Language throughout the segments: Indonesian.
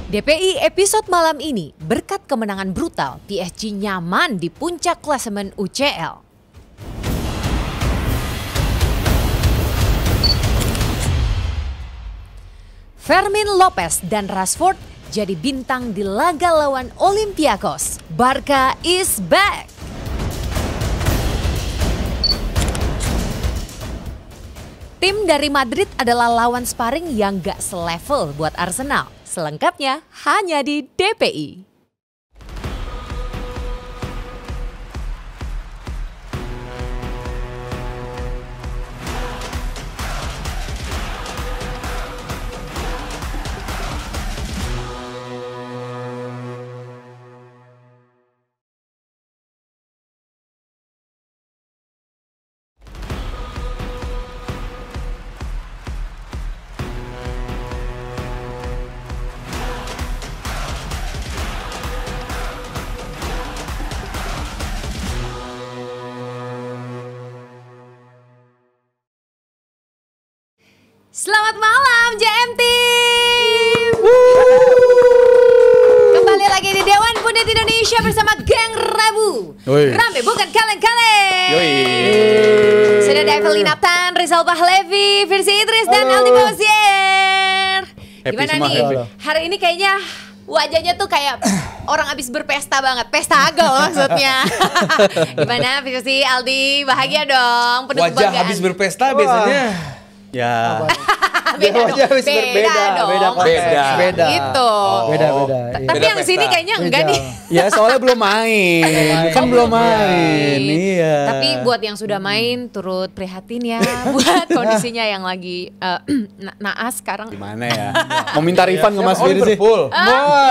DPI episode malam ini berkat kemenangan brutal, PSG nyaman di puncak klasemen UCL. Fermin Lopez dan Rashford jadi bintang di laga lawan Olympiakos. Barca is back. Tim dari Madrid adalah lawan sparring yang gak selevel buat Arsenal. Selengkapnya hanya di DPI. Selamat malam JM Team. Kembali lagi di Dewan Pundit Indonesia bersama Geng Rabu. Rame bukan kaleng-kaleng. Sudah ada Evelyn Aptan, Rizal Pahlevi, Firsi Idris dan Aldi Bosier. Gimana nih? Hari ini kayaknya wajahnya tuh kayak orang abis berpesta banget. Pesta agel maksudnya. Gimana Firsi, Aldi? Bahagia dong. Penuh wajah kebanggaan. Habis berpesta biasanya. Ya. Beda dong. Beda. Gitu. Beda. Tapi yang sini kayaknya enggak nih. Ya soalnya belum main. Kan belum main. Iya. Tapi buat yang sudah main turut prihatin ya buat kondisinya yang lagi naas sekarang. Gimana ya? Mau minta refund ke Mas Firzi? Liverpool.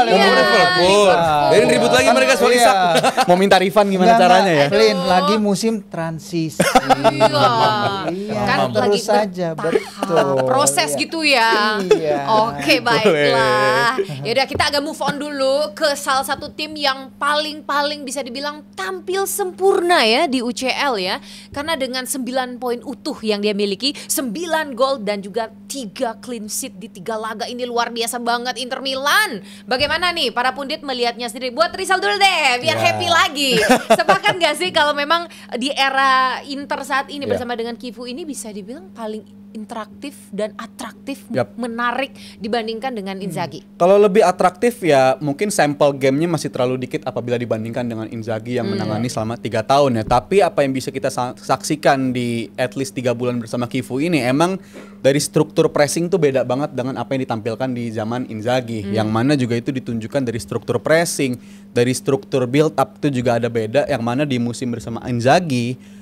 Liverpool. Jadi ribut lagi mereka soal Isak. Mau minta refund gimana caranya ya? Evelyn, lagi musim transisi. Kan lagi terus saja, betul. Proses gitu ya. Iya. Oke, baiklah. Yaudah kita agak move on dulu ke salah satu tim yang paling bisa dibilang tampil sempurna ya di UCL ya. Karena dengan 9 poin utuh yang dia miliki, 9 gol dan juga 3 clean sheet di 3 laga, ini luar biasa banget Inter Milan. Bagaimana nih para pundit melihatnya sendiri? Buat Rizal dulu deh biar happy lagi. Sepakat gak sih kalau memang di era Inter saat ini bersama dengan Kifu ini bisa dibilang paling interaktif dan atraktif, menarik dibandingkan dengan Inzaghi? Kalau lebih atraktif ya mungkin sampel gamenya masih terlalu dikit apabila dibandingkan dengan Inzaghi yang menangani selama 3 tahun ya. Tapi apa yang bisa kita saksikan di at least 3 bulan bersama Kifu ini, emang dari struktur pressing tuh beda banget dengan apa yang ditampilkan di zaman Inzaghi. Yang mana juga itu ditunjukkan dari struktur pressing, dari struktur build up itu juga ada beda. Yang mana di musim bersama Inzaghi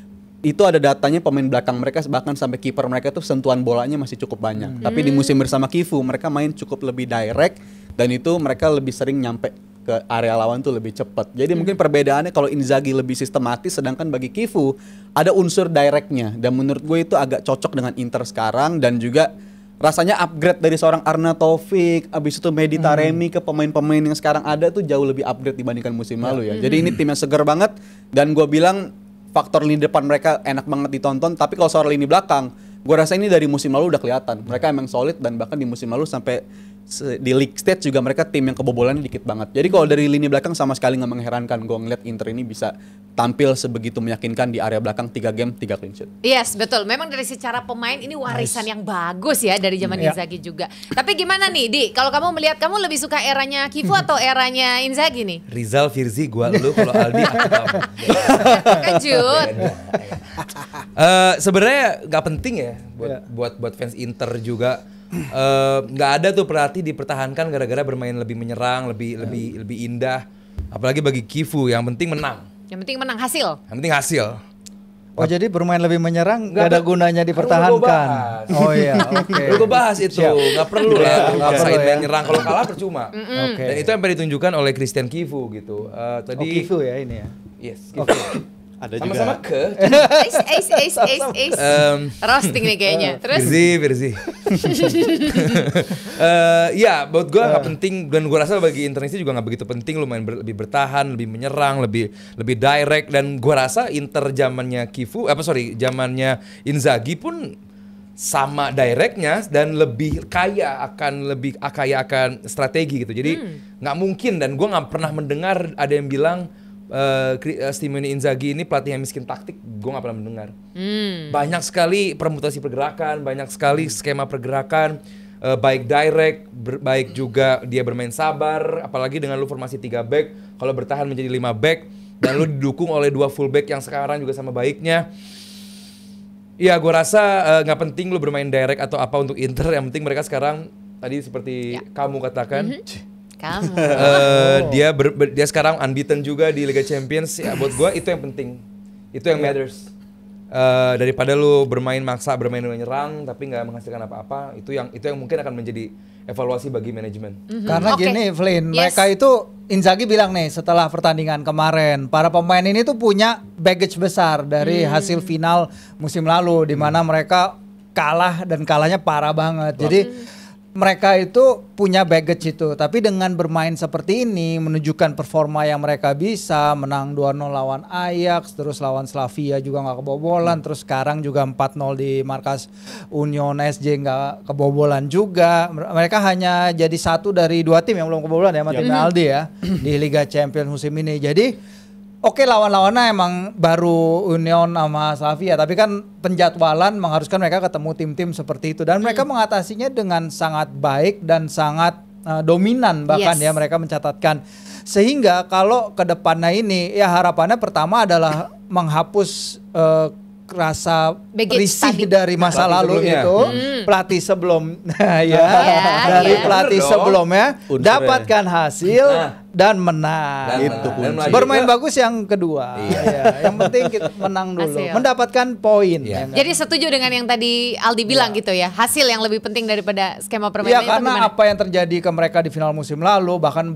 itu ada datanya pemain belakang mereka bahkan sampai kiper mereka tuh sentuhan bolanya masih cukup banyak. Tapi di musim bersama Kifu mereka main cukup lebih direct dan itu mereka lebih sering nyampe ke area lawan tuh lebih cepat. Jadi mungkin perbedaannya kalau Inzaghi lebih sistematis sedangkan bagi Kifu ada unsur directnya dan menurut gue itu agak cocok dengan Inter sekarang dan juga rasanya upgrade dari seorang Arnautovic, abis itu Mehdi Taremi ke pemain-pemain yang sekarang ada tuh jauh lebih upgrade dibandingkan musim lalu ya. Jadi ini tim yang segar banget dan gue bilang faktor lini depan mereka enak banget ditonton, tapi kalau soal lini belakang, gue rasa ini dari musim lalu udah kelihatan. Mereka emang solid dan bahkan di musim lalu sampai di league stage juga mereka tim yang kebobolannya dikit banget. Jadi kalau dari lini belakang sama sekali nggak mengherankan gue ngeliat Inter ini bisa tampil sebegitu meyakinkan di area belakang 3 game 3 clean sheet. Yes, betul. Memang dari secara pemain ini warisan yang bagus ya dari zaman Inzaghi juga. Tapi gimana nih, Di? Kalau kamu melihat, kamu lebih suka eranya Kifu atau eranya Inzaghi nih? Rizal, Firzi, gua lu, kalau Aldi aku kamu. Kejut. Sebenarnya nggak penting ya buat fans Inter juga. Nggak ada tuh pelatih dipertahankan gara-gara bermain lebih menyerang, lebih indah. Apalagi bagi Kifu, yang penting menang. Yang penting menang hasil. Yang penting hasil. Oh jadi bermain lebih menyerang nggak ada gunanya dipertahankan. Oh iya, oke. Gue bahas itu, nggak perlu lah maksain main nyerang, kalau kalah percuma. Oke. Dan itu yang pernah ditunjukkan oleh Christian Kifu gitu. Tadi Kifu ya ini ya. Yes. Oke. Ada Sama-sama juga Ace. Roasting nih kayaknya. Terus? Firzi. Ya, buat gue nggak penting dan gue rasa bagi Inter juga nggak begitu penting lu main lebih bertahan, lebih menyerang, lebih direct dan gue rasa Inter zamannya zamannya Inzaghi pun sama directnya dan lebih kaya akan strategi gitu. Jadi nggak mungkin, dan gue nggak pernah mendengar ada yang bilang Simone Inzaghi ini pelatih yang miskin taktik. Gue nggak pernah mendengar. Banyak sekali permutasi pergerakan, banyak sekali skema pergerakan, baik direct, baik juga dia bermain sabar. Apalagi dengan lu formasi 3 back, kalau bertahan menjadi 5 back dan lu didukung oleh 2 full back yang sekarang juga sama baiknya. Ya, gue rasa nggak penting lu bermain direct atau apa untuk Inter. Yang penting mereka sekarang tadi seperti kamu katakan, Kamu. dia sekarang unbeaten juga di Liga Champions. Ya, buat gue itu yang penting, itu yang matters. Daripada lu bermain menyerang tapi nggak menghasilkan apa-apa, itu yang mungkin akan menjadi evaluasi bagi manajemen. Karena gini, Flynn, mereka itu Inzaghi bilang nih setelah pertandingan kemarin, para pemain ini tuh punya baggage besar dari hasil final musim lalu, di mana mereka kalah dan kalahnya parah banget. Jadi mereka itu punya baggage itu, tapi dengan bermain seperti ini menunjukkan performa yang mereka bisa, menang 2-0 lawan Ajax, terus lawan Slavia juga nggak kebobolan, terus sekarang juga 4-0 di markas Union SJ nggak kebobolan juga. Mereka hanya jadi satu dari 2 tim yang belum kebobolan ya, sama tim Aldi ya di Liga Champions musim ini. Jadi oke, lawan-lawannya emang baru Union sama Slavia, tapi kan penjadwalan mengharuskan mereka ketemu tim-tim seperti itu, dan mereka mengatasinya dengan sangat baik dan sangat dominan bahkan ya, mereka mencatatkan. Sehingga kalau ke depannya ini ya harapannya pertama adalah menghapus rasa risih dari masa lalu itu. Pelatih sebelum dari pelatih sebelumnya dapatkan hasil dan menang. Itu bermain bagus yang kedua. Yang penting kita menang dulu, mendapatkan poin. Jadi setuju dengan yang tadi Aldi bilang gitu ya, hasil yang lebih penting daripada skema permainan. Ya, karena apa yang terjadi ke mereka di final musim lalu, bahkan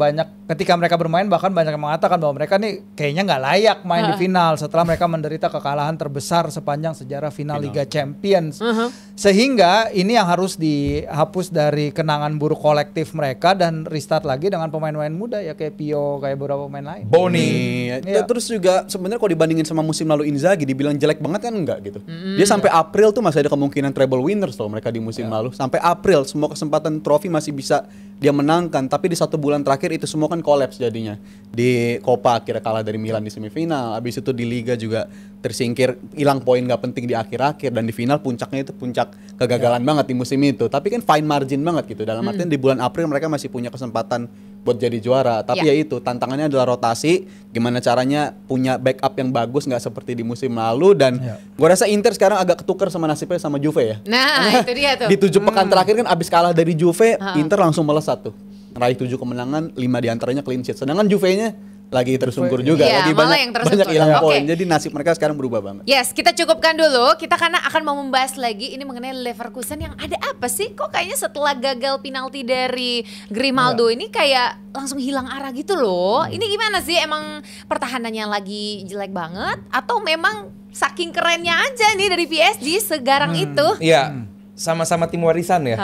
ketika mereka bermain bahkan banyak yang mengatakan bahwa mereka nih kayaknya nggak layak main di final setelah mereka menderita kekalahan terbesar sepanjang sejarah final Liga Champions. Sehingga ini yang harus dihapus dari kenangan buruk kolektif mereka dan restart lagi dengan pemain-pemain muda ya, kayak Pio, kayak beberapa pemain lain. Boni. Terus juga sebenarnya kalau dibandingin sama musim lalu Inzaghi dibilang jelek banget kan enggak gitu. Dia sampai April tuh masih ada kemungkinan treble winners loh mereka di musim lalu. Sampai April semua kesempatan trofi masih bisa dia menangkan, tapi di 1 bulan terakhir itu semua kan kolaps jadinya. Di Copa akhirnya kalah dari Milan di semifinal, habis itu di Liga juga tersingkir, hilang poin gak penting di akhir-akhir, dan di final puncaknya itu puncak kegagalan banget di musim itu. Tapi kan fine margin banget gitu, dalam artian di bulan April mereka masih punya kesempatan buat jadi juara. Tapi ya itu tantangannya adalah rotasi, gimana caranya punya backup yang bagus nggak seperti di musim lalu. Dan gue rasa Inter sekarang agak ketukar sama nasibnya sama Juve ya. Nah itu dia tuh. Di 7 pekan terakhir kan abis kalah dari Juve, Inter langsung melesat tuh, raih 7 kemenangan, 5 diantaranya clean sheet. Sedangkan Juve-nya lagi tersungkur juga, lagi banyak hilang poin. Jadi nasib mereka sekarang berubah banget. Yes, kita cukupkan dulu. Kita karena akan mau membahas lagi ini mengenai Leverkusen yang ada apa sih? Kok kayaknya setelah gagal penalti dari Grimaldo ini kayak langsung hilang arah gitu loh. Ini gimana sih? Emang pertahanannya lagi jelek banget atau memang saking kerennya aja nih dari PSG segarang itu? Iya. Sama-sama tim warisan ya.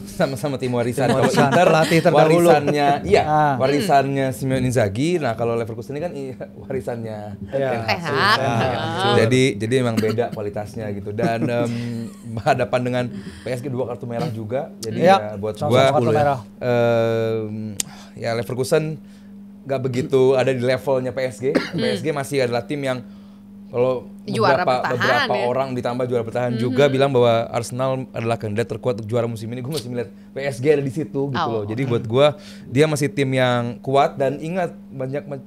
Sama-sama tim warisan. Kalau Inter warisannya, warisannya Simone Inzaghi. Nah kalau Leverkusen ini kan warisannya Ten Hag. Jadi emang beda kualitasnya gitu. Dan berhadapan dengan PSG 2 kartu merah juga. Jadi ya buat gua ya Leverkusen nggak begitu ada di levelnya PSG. PSG masih adalah tim yang kalau beberapa orang ditambah juara bertahan juga bilang bahwa Arsenal adalah kandidat terkuat untuk juara musim ini, gue masih melihat PSG ada di situ gitu loh. Jadi buat gue dia masih tim yang kuat, dan ingat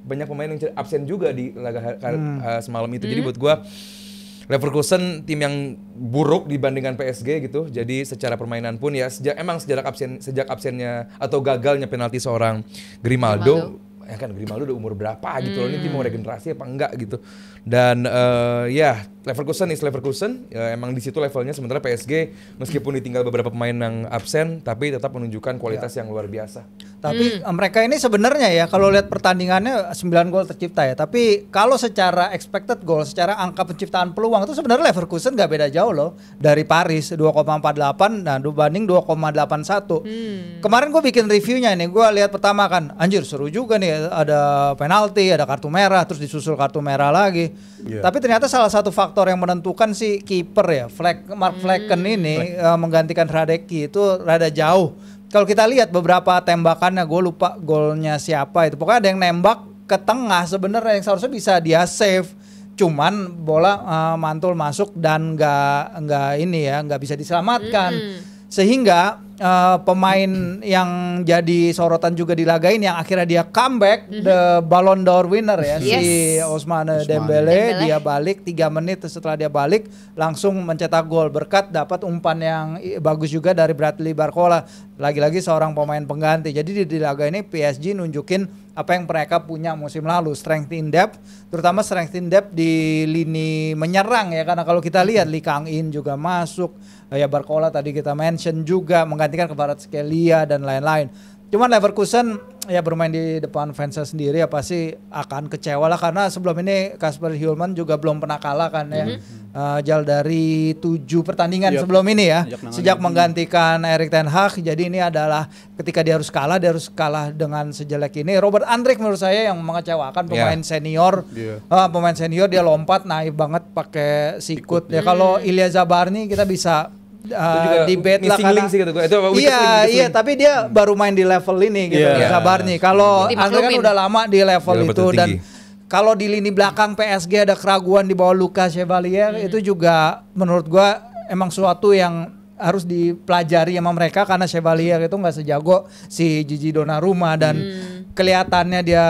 banyak pemain yang absen juga di laga semalam itu. Jadi buat gue Leverkusen tim yang buruk dibandingkan PSG gitu. Jadi secara permainan pun ya sejak absennya atau gagalnya penalti seorang Grimaldo. Ya kan Grimaldo udah umur berapa gitu loh, ini tim mau regenerasi apa enggak gitu. Dan ya Leverkusen ya, emang di situ levelnya, sementara PSG meskipun ditinggal beberapa pemain yang absen tapi tetap menunjukkan kualitas yang luar biasa. Tapi mereka ini sebenarnya ya kalau lihat pertandingannya 9 gol tercipta ya. Tapi kalau secara expected goal, secara angka penciptaan peluang itu sebenarnya Leverkusen gak beda jauh loh dari Paris 2,48 dan dibanding 2,81. Kemarin gue bikin reviewnya ini, gue lihat pertama kan, anjir seru juga nih, ada penalti, ada kartu merah, terus disusul kartu merah lagi. Tapi ternyata salah satu faktor yang menentukan si kiper ya, Mark Flecken ini menggantikan Hradecki itu rada jauh. Kalau kita lihat beberapa tembakannya, gue lupa golnya siapa itu. Pokoknya ada yang nembak ke tengah sebenarnya yang seharusnya bisa dia save. Cuman bola mantul masuk dan nggak bisa diselamatkan. Sehingga pemain yang jadi sorotan juga di laga ini yang akhirnya dia comeback, the Ballon d'Or winner ya, si Ousmane Dembele, dia balik 3 menit setelah dia balik langsung mencetak gol berkat dapat umpan yang bagus juga dari Bradley Barcola, lagi-lagi seorang pemain pengganti. Jadi di laga ini PSG nunjukin apa yang mereka punya musim lalu, strength in depth, terutama strength in depth di lini menyerang ya, karena kalau kita lihat Lee Kang-in juga masuk, ya Barcola tadi kita mention juga menggantikan Kvaratskhelia dan lain-lain. Cuman Leverkusen ya bermain di depan fansnya sendiri ya pasti akan kecewa lah, karena sebelum ini Kasper Hjulmand juga belum pernah kalah kan ya. Jal dari 7 pertandingan sebelum ini ya, sejak menggantikan Erik ten Hag. Jadi ini adalah ketika dia harus kalah dengan sejelek ini. Robert Andrich menurut saya yang mengecewakan, pemain senior. Pemain senior dia lompat naif banget pakai sikut. Ya kalau Ilya Zabarny kita bisa debate lah karena sih gitu. Itu iya tapi dia baru main di level ini gitu, Zabarny. Kalau Andre kan udah lama di level itu dan kalau di lini belakang PSG ada keraguan di bawah Lucas Chevalier, itu juga menurut gua emang suatu yang harus dipelajari sama mereka, karena Chevalier itu nggak sejago si Gigi Donnarumma dan kelihatannya dia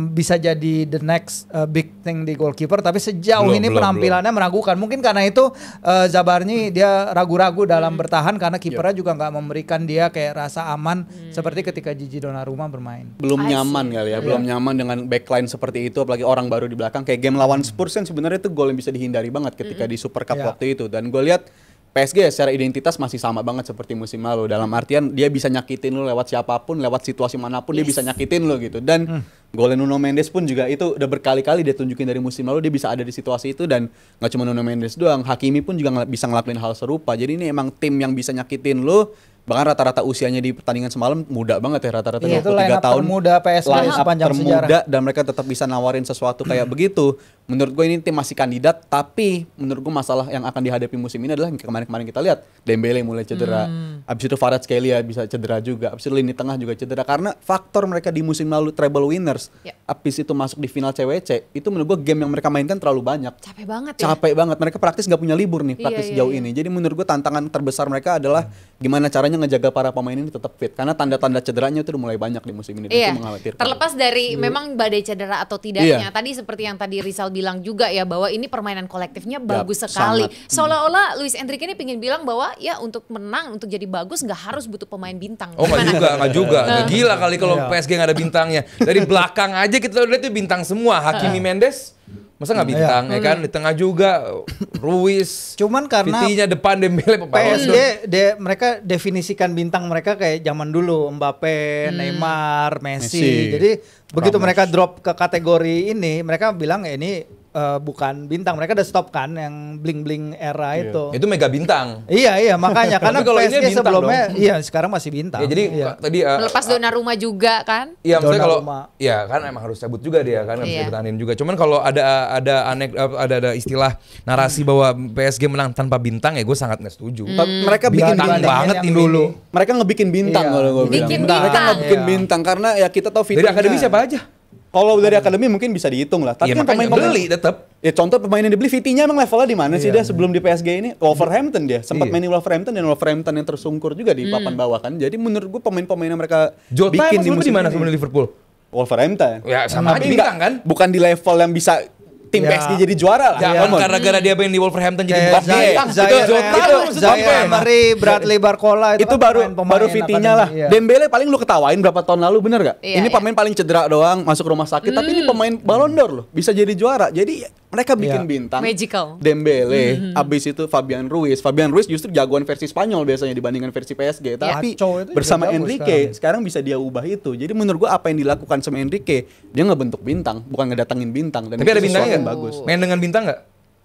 bisa jadi the next big thing di goalkeeper, tapi sejauh ini penampilannya meragukan. Mungkin karena itu Zabarny dia ragu-ragu dalam bertahan karena kipernya juga nggak memberikan dia kayak rasa aman seperti ketika Gigi Donnarumma bermain. Belum nyaman kali ya, belum nyaman dengan backline seperti itu, apalagi orang baru di belakang. Kayak game lawan Spurs kan sebenarnya itu gol yang bisa dihindari banget ketika di Super Cup waktu itu. Dan gue lihat PSG secara identitas masih sama banget seperti musim lalu. Dalam artian dia bisa nyakitin lo lewat siapapun, lewat situasi manapun dia bisa nyakitin lo gitu. Dan golnya Nuno Mendes pun juga itu udah berkali-kali dia tunjukin dari musim lalu dia bisa ada di situasi itu. Dan gak cuma Nuno Mendes doang, Hakimi pun juga bisa ngelakuin hal serupa. Jadi ini emang tim yang bisa nyakitin lo. Bahkan rata-rata usianya di pertandingan semalam muda banget ya, rata-rata 23 tahun. Termuda PSG sepanjang sejarah. Dan mereka tetap bisa nawarin sesuatu kayak begitu. Menurut gue ini tim masih kandidat, tapi menurut gue masalah yang akan dihadapi musim ini adalah yang kemarin-kemarin kita lihat. Dembele mulai cedera, abis itu Kvaratskhelia bisa cedera juga, abis itu lini tengah juga cedera. Karena faktor mereka di musim lalu treble winners, abis itu masuk di final CWC, itu menurut gue game yang mereka mainkan terlalu banyak. Capek banget ya? Capek banget, mereka praktis gak punya libur nih, praktis sejauh ini. Jadi menurut gue tantangan terbesar mereka adalah gimana caranya ngejaga para pemain ini tetap fit. Karena tanda-tanda cederanya itu udah mulai banyak di musim ini. Itu mengkhawatirkan. Terlepas dari memang badai cedera atau tidaknya, tadi seperti yang tadi Rizal bilang juga ya, bahwa ini permainan kolektifnya bagus sekali. Seolah-olah Luis Enrique ini pengen bilang bahwa ya untuk menang, untuk jadi bagus nggak harus butuh pemain bintang. Oh nggak juga. Nggak gila kali kalau PSG nggak ada bintangnya. Dari belakang aja kita lihat itu bintang semua. Hakimi Mendes masa nggak bintang ya kan, di tengah juga Ruiz. Cuman karena Vitinya depan Dembele, PSG mereka definisikan bintang mereka kayak zaman dulu Mbappe, Neymar, Messi. Jadi begitu mereka drop ke kategori ini, mereka bilang ya ini bukan bintang, mereka udah stop kan yang bling-bling era itu. Itu mega bintang. Iya makanya karena kalau PSG sebelumnya sekarang masih bintang. Ya, jadi tadi melepas Donnarumma juga kan? Iya maksudnya kalau kan emang harus cabut juga dia kan, nggak bisa bertahanin juga. Cuman kalau ada istilah narasi bahwa PSG menang tanpa bintang ya gue sangat nggak setuju. Mereka bikin bintang banget tim dulu. Mereka ngebikin bintang kalau gue bilang. Mereka ngebikin bintang karena ya kita tahu dari akademi siapa aja. Kalau dari akademi mungkin bisa dihitung lah. Tapi kan pemain beli tetap. Ya contoh pemain yang dibeli, Vitinya emang levelnya di mana sih dia sebelum di PSG ini? Wolverhampton dia. Sempat main di Wolverhampton dan Wolverhampton yang tersungkur juga di papan bawah kan. Jadi menurut gue pemain-pemain yang mereka bikin di musim di mana sebelum Liverpool? Wolverhampton. Ya sama aja bintang kan? Bukan di level yang bisa tim PSG jadi juara lah. Jangan gara-gara dia main di Wolverhampton jadi bukan bintang. Zaire Emery, Bradley Barcola itu baru Vitinya lah. Dembele paling lu ketawain berapa tahun lalu, bener gak? Ini pemain paling cedera doang, masuk rumah sakit, tapi ini pemain Ballon d'Or loh, bisa jadi juara. Jadi Mereka bikin bintang. Magical. Dembele, abis itu Fabian Ruiz. Fabian Ruiz justru jagoan versi Spanyol biasanya dibandingkan versi PSG. Tapi bersama Enrique sekarang bisa dia ubah itu. Jadi menurut gua apa yang dilakukan sama Enrique, dia ngebentuk bintang, bukan ngedatangin bintang. Dan tapi ada bintangnya yang bagus. Main dengan bintang nggak?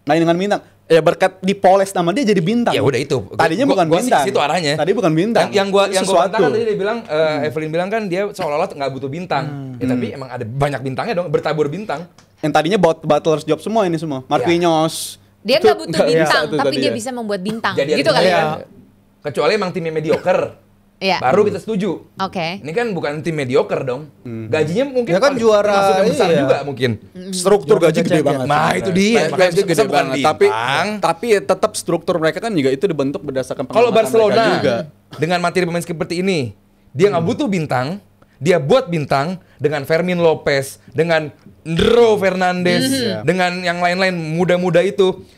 Main dengan bintang. Ya berkat dipoles nama dia jadi bintang. Ya udah itu. Tadinya bukan bintang. Itu arahnya. Tadi bukan bintang. Yang gua katakan tadi dia bilang Evelyn bilang kan dia seolah-olah nggak butuh bintang. Ya tapi emang ada banyak bintangnya dong, bertabur bintang. Yang tadinya Butlers job semua ini semua. Marquinhos. Dia nggak butuh bintang, tapi dia bisa membuat bintang. Jadi gitu kali ya. Kecuali emang timnya mediocre. Iya. Baru kita setuju. Oke. Ini kan bukan tim mediocre dong. Gajinya mungkin ya kan juara yang besar juga mungkin. Struktur gaji gede banget. Nah, itu dia. Makanya gede banget. Tapi tetap struktur mereka kan juga itu dibentuk berdasarkan kalau Barcelona juga. Dengan materi pemain seperti ini, dia nggak butuh bintang, dia buat bintang dengan Fermin Lopez, dengan Ndro Fernandes, dengan yang lain-lain muda-muda itu.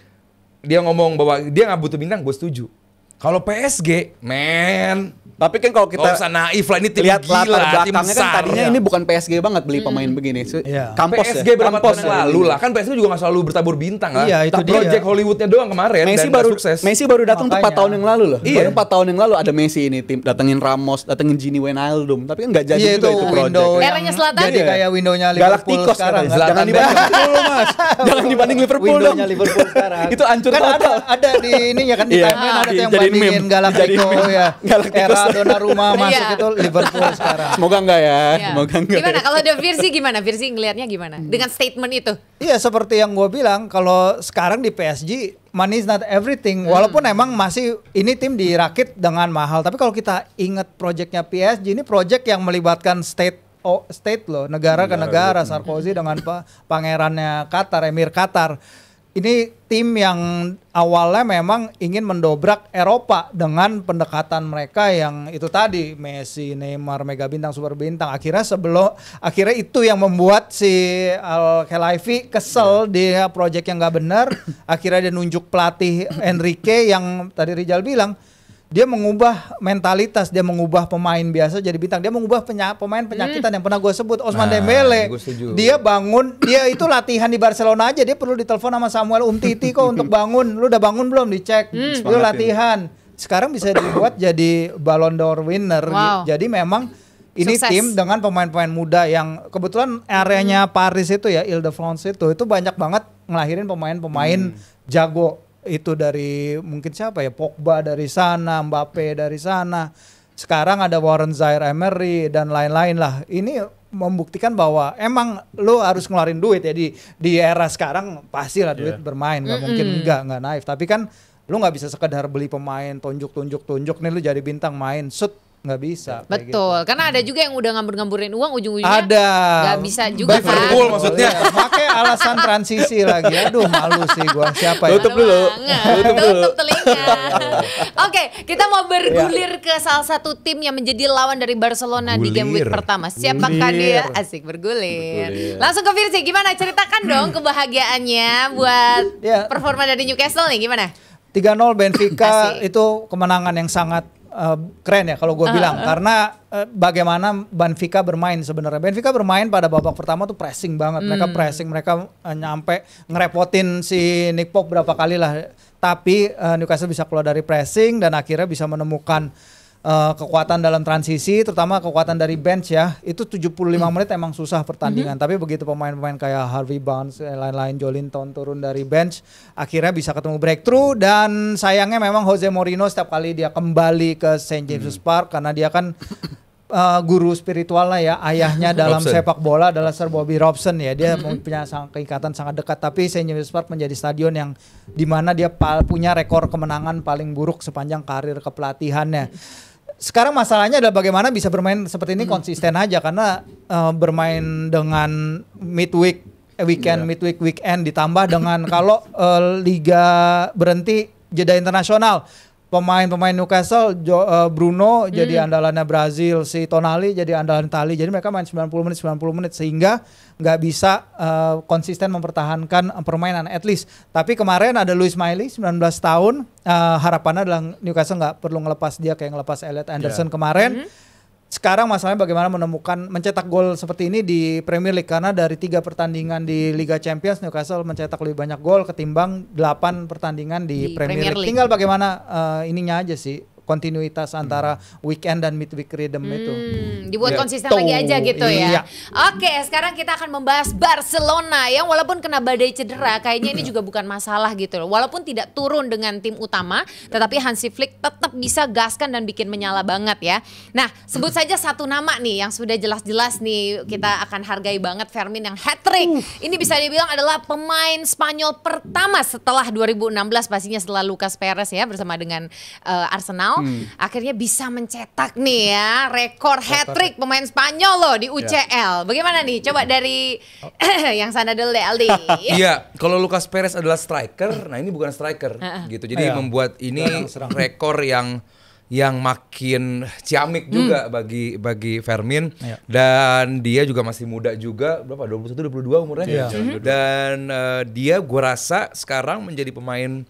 Dia ngomong bahwa dia nggak butuh bintang, gue setuju. Kalau PSG, tapi kan kalau kita nggak usah naif lah, ini tim lihat gila, latar tim belakangnya kan besar. tadinya ini bukan PSG banget beli pemain begini. Campos PSG berapa tahun yang lalu lah, kan PSG juga nggak selalu bertabur bintang lah. Iya, itu project Hollywoodnya doang kemarin Messi dan baru sukses. Messi baru datang tuh 4 tahun yang lalu loh. Iya. Baru 4 tahun yang lalu ada Messi ini tim datengin Ramos, datengin Gini Wijnaldum, tapi kan nggak jadi juga itu project. Eranya Selatan. Jadi kayak windownya Liverpool Galacticos sekarang. jangan dibanding Liverpool Mas. Jangan dibanding Liverpool dong. Windownya Liverpool sekarang. Itu hancur kan total. ada di ini ya kan di timeline ada tuh yang Dijadiin bandingin meme. Galactico ya. Galacticos. Era Donnarumma masuk Iya. itu Liverpool sekarang. Semoga enggak ya. Iya. Semoga enggak. Gimana kalau ada Virsi gimana? Virsi ngelihatnya gimana? Dengan statement itu. Iya seperti yang gue bilang kalau sekarang di PSG money is not everything. Walaupun emang masih ini tim dirakit dengan mahal, tapi kalau kita ingat proyeknya PSG ini proyek yang melibatkan state loh, negara ke negara, Sarkozy dengan pangerannya Qatar, Emir Qatar. Ini tim yang awalnya memang ingin mendobrak Eropa dengan pendekatan mereka yang itu tadi Messi, Neymar, mega bintang, super bintang. Akhirnya itu yang membuat si Al Khelaifi kesel dia proyek yang nggak benar. Akhirnya dia nunjuk pelatih Enrique yang tadi Rizal bilang dia mengubah mentalitas, dia mengubah pemain biasa jadi bintang, dia mengubah pemain penyakitan yang pernah gue sebut, Ousmane Dembele. Dia bangun, dia itu latihan di Barcelona aja, dia perlu ditelepon sama Samuel Umtiti kok untuk bangun. Lu udah bangun belum? Dicek. Lu latihan. Sekarang bisa dibuat jadi Ballon d'Or winner. Wow. Jadi memang ini sukses. tim dengan pemain-pemain muda yang kebetulan areanya Paris itu ya, Ile-de-France itu banyak banget ngelahirin pemain-pemain jago. Itu dari mungkin siapa ya, Pogba dari sana, Mbappe dari sana, sekarang ada Warren Zaïre-Emery dan lain-lain lah. Ini membuktikan bahwa emang lo harus ngeluarin duit ya di era sekarang pastilah duit bermain, nggak mungkin nggak naif. Tapi kan lo nggak bisa sekedar beli pemain tunjuk nih lo jadi bintang main shoot. Nggak bisa. Betul, gitu. karena ada juga yang udah ngambur-ngamburin uang ujung-ujungnya ada nggak bisa juga Liverpool kan. maksudnya. Pakai alasan transisi lagi. Aduh malu sih gua. Siapa ya? Tutup dulu. Tutup telinga. Oke, kita mau bergulir ke salah satu tim yang menjadi lawan dari Barcelona di game week pertama. Siapakah dia? Asik bergulir. Langsung ke Virsi, gimana? Ceritakan dong kebahagiaannya buat performa dari Newcastle nih, gimana? 3-0 Benfica itu kemenangan yang sangat keren ya kalau gue bilang, karena bagaimana Benfica bermain sebenarnya. Benfica bermain pada babak pertama tuh pressing banget. Mereka nyampe ngerepotin si Nick Pope berapa kali lah. Tapi Newcastle bisa keluar dari pressing dan akhirnya bisa menemukan kekuatan dalam transisi, terutama kekuatan dari bench ya. Itu 75 menit emang susah pertandingan, tapi begitu pemain-pemain kayak Harvey Barnes, lain-lain, Joelinton turun dari bench, akhirnya bisa ketemu breakthrough. Dan sayangnya memang Jose Mourinho setiap kali dia kembali ke St. James's Park, karena dia kan guru spiritual lah ya, ayahnya dalam sepak bola adalah Sir Bobby Robson ya. Dia punya keikatan sangat dekat, tapi St. James's Park menjadi stadion yang dimana dia punya rekor kemenangan paling buruk sepanjang karir kepelatihannya. Sekarang masalahnya adalah bagaimana bisa bermain seperti ini konsisten aja, karena bermain dengan midweek weekend ditambah dengan kalau liga berhenti jeda internasional. Pemain-pemain Newcastle, Bruno jadi andalannya Brazil, si Tonali jadi andalan Itali. Jadi mereka main 90 menit sehingga nggak bisa konsisten mempertahankan permainan at least. Tapi kemarin ada Luis Miley 19 tahun, harapannya adalah Newcastle nggak perlu ngelepas dia kayak ngelepas Elliot Anderson kemarin. sekarang masalahnya bagaimana mencetak gol seperti ini di Premier League, karena dari 3 pertandingan di Liga Champions Newcastle mencetak lebih banyak gol ketimbang 8 pertandingan di Premier League. Tinggal bagaimana ininya aja sih, kontinuitas antara weekend dan midweek rhythm itu. Dibuat konsisten lagi aja gitu ya. Oke, sekarang kita akan membahas Barcelona yang walaupun kena badai cedera, kayaknya ini juga bukan masalah gitu loh. Walaupun tidak turun dengan tim utama, tetapi Hansi Flick tetap bisa gaskan dan bikin menyala banget ya. Nah, sebut saja satu nama nih yang sudah jelas-jelas nih kita akan hargai banget, Fermin yang hat-trick. Ini bisa dibilang adalah pemain Spanyol pertama setelah 2016 pastinya, setelah Lucas Perez ya bersama dengan Arsenal. Akhirnya bisa mencetak nih ya rekor hat-trick pemain Spanyol loh di UCL. Bagaimana nih? Coba dari yang sana dulu deh, Aldi. Iya, kalau Lucas Perez adalah striker, nah ini bukan striker gitu. Jadi membuat ini rekor yang makin ciamik juga bagi Fermin. Dan dia juga masih muda juga, berapa? 21 22 umurnya. Dan dia gua rasa sekarang menjadi pemain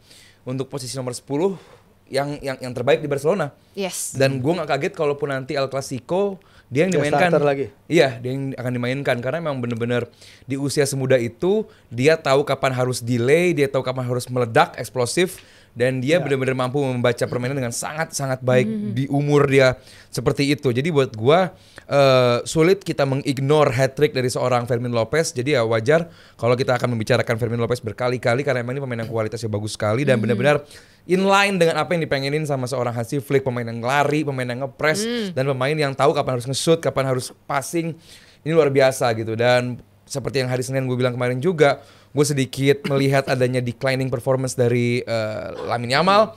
untuk posisi nomor 10 yang terbaik di Barcelona. Yes. Dan gue nggak kaget kalaupun nanti El Clasico dia yang dimainkan. Lagi. Iya, dia yang akan dimainkan karena memang benar-benar di usia semuda itu dia tahu kapan harus delay, dia tahu kapan harus meledak, eksplosif, dan dia benar-benar mampu membaca permainan dengan sangat-sangat baik di umur dia seperti itu. Jadi buat gue sulit kita mengignore hat-trick dari seorang Fermin Lopez. Jadi ya wajar kalau kita akan membicarakan Fermin Lopez berkali-kali karena memang ini pemain yang kualitasnya bagus sekali dan benar-benar in line dengan apa yang dipengenin sama seorang Hansi Flick, pemain yang lari, pemain yang nge-press, dan pemain yang tahu kapan harus nge-shoot, kapan harus passing. Ini luar biasa gitu. Dan seperti yang hari Senin gue bilang kemarin juga, gue sedikit melihat adanya declining performance dari Lamine Yamal.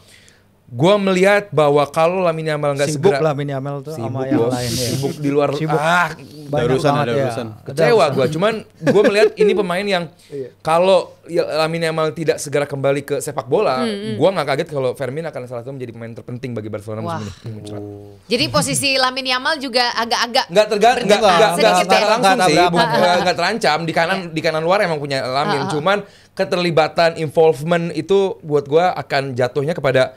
Gue melihat bahwa kalau Lamine Yamal nggak segera Lamine Yamal tuh sama yang lain ya. Sibuk di luar ada urusan. Kecewa gue. Cuman gue melihat ini pemain yang kalau Lamine Yamal tidak segera kembali ke sepak bola, gue nggak kaget kalau Fermin akan salah satu menjadi pemain terpenting bagi Barcelona musim ini. Jadi posisi Lamine Yamal juga agak-agak nggak terancam di kanan luar emang punya Lamine. Cuman keterlibatan involvement itu buat gue akan jatuhnya kepada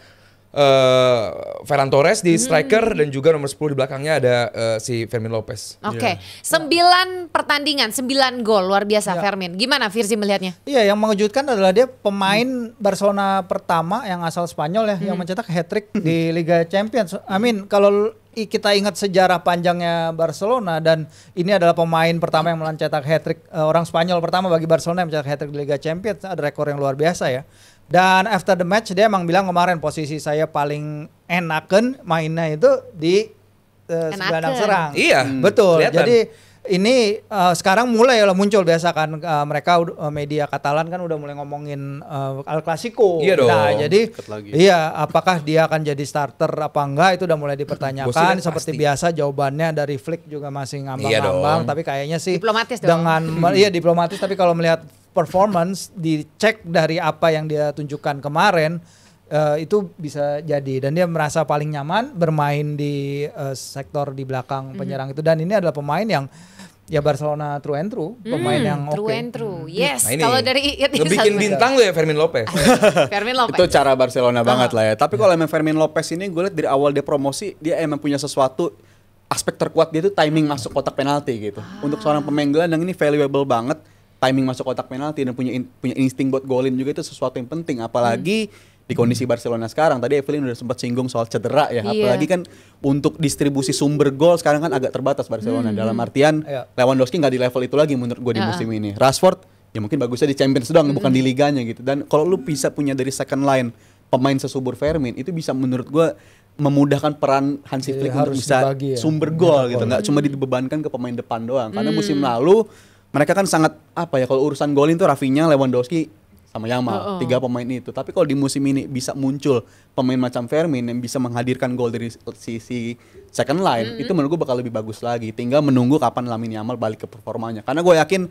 Ferran Torres di striker dan juga nomor 10 di belakangnya ada si Fermin Lopez. Oke. 9 pertandingan, 9 gol, luar biasa Fermin. Gimana Firzi melihatnya? Iya, yang mengejutkan adalah dia pemain Barcelona pertama yang asal Spanyol ya yang mencetak hat-trick di Liga Champions. Kalau kita ingat sejarah panjangnya Barcelona dan ini adalah pemain pertama yang mencetak hat-trick, orang Spanyol pertama bagi Barcelona yang mencetak hat-trick di Liga Champions, ada rekor yang luar biasa ya. Dan after the match dia emang bilang kemarin posisi saya paling enaken mainnya itu di gelandang serang. Iya, betul. Kelihatan. Jadi ini sekarang mulai muncul biasa kan mereka media Katalan kan udah mulai ngomongin El Clasico. Iya dong. Nah, jadi iya apakah dia akan jadi starter apa enggak itu udah mulai dipertanyakan. Seperti biasa jawabannya dari Flick juga masih ngambang-ngambang, tapi kayaknya sih diplomatis dong. Diplomatis, tapi kalau melihat performance dicek dari apa yang dia tunjukkan kemarin itu bisa jadi, dan dia merasa paling nyaman bermain di sektor di belakang penyerang itu, dan ini adalah pemain yang ya Barcelona true and true, pemain yang true and true. Yes. Nah, kalau dari ngebikin bintang lo ya Fermin Lopez. Fermin Lopez. Itu cara Barcelona banget lah ya. Tapi kalau emang Fermin Lopez ini gue lihat dari awal dia promosi dia emang punya sesuatu, aspek terkuat dia itu timing masuk kotak penalti gitu. Untuk seorang pemain gelandang ini valuable banget. Timing masuk kotak penalti dan punya insting buat golin juga itu sesuatu yang penting, apalagi di kondisi Barcelona sekarang. Tadi Evelyn udah sempat singgung soal cedera ya, apalagi kan untuk distribusi sumber gol sekarang kan agak terbatas Barcelona. Dalam artian Lewandowski nggak di level itu lagi menurut gue di musim ini. Rashford ya mungkin bagusnya di Champions doang, bukan di liganya gitu. Dan kalau lu bisa punya dari second line pemain sesubur Fermin, itu bisa menurut gue memudahkan peran Hansi Flick untuk bisa sumber gol gitu, nggak cuma dibebankan ke pemain depan doang. Karena musim lalu mereka kan sangat kalau urusan golin tuh Rafinha, Lewandowski sama Yamal, 3 pemain itu. Tapi kalau di musim ini bisa muncul pemain macam Fermin yang bisa menghadirkan gol dari sisi second line, itu menurut gue bakal lebih bagus lagi. Tinggal menunggu kapan Lamine Yamal balik ke performanya. Karena gue yakin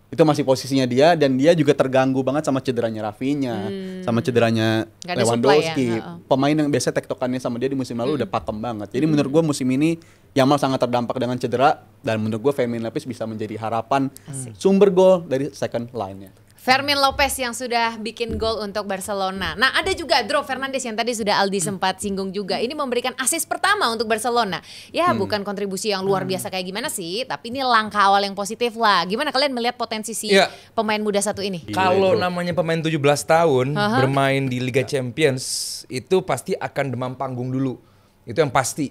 itu masih posisinya dia, dan dia juga terganggu banget sama cederanya Rafinha, sama cederanya Lewandowski. Pemain yang biasa tektokannya sama dia di musim lalu udah pakem banget. Jadi menurut gue musim ini Yamal sangat terdampak dengan cedera, dan menurut gue Fermin Lopez bisa menjadi harapan sumber gol dari second line-nya. Fermin Lopez yang sudah bikin gol untuk Barcelona. Nah, ada juga Dro Fernandes yang tadi sudah Aldi sempat singgung juga. Ini memberikan assist pertama untuk Barcelona. Ya, bukan kontribusi yang luar biasa kayak gimana sih, tapi ini langkah awal yang positif lah. Gimana kalian melihat potensi si pemain muda satu ini? Kalau namanya pemain 17 tahun bermain di Liga Champions, itu pasti akan demam panggung dulu. Itu yang pasti.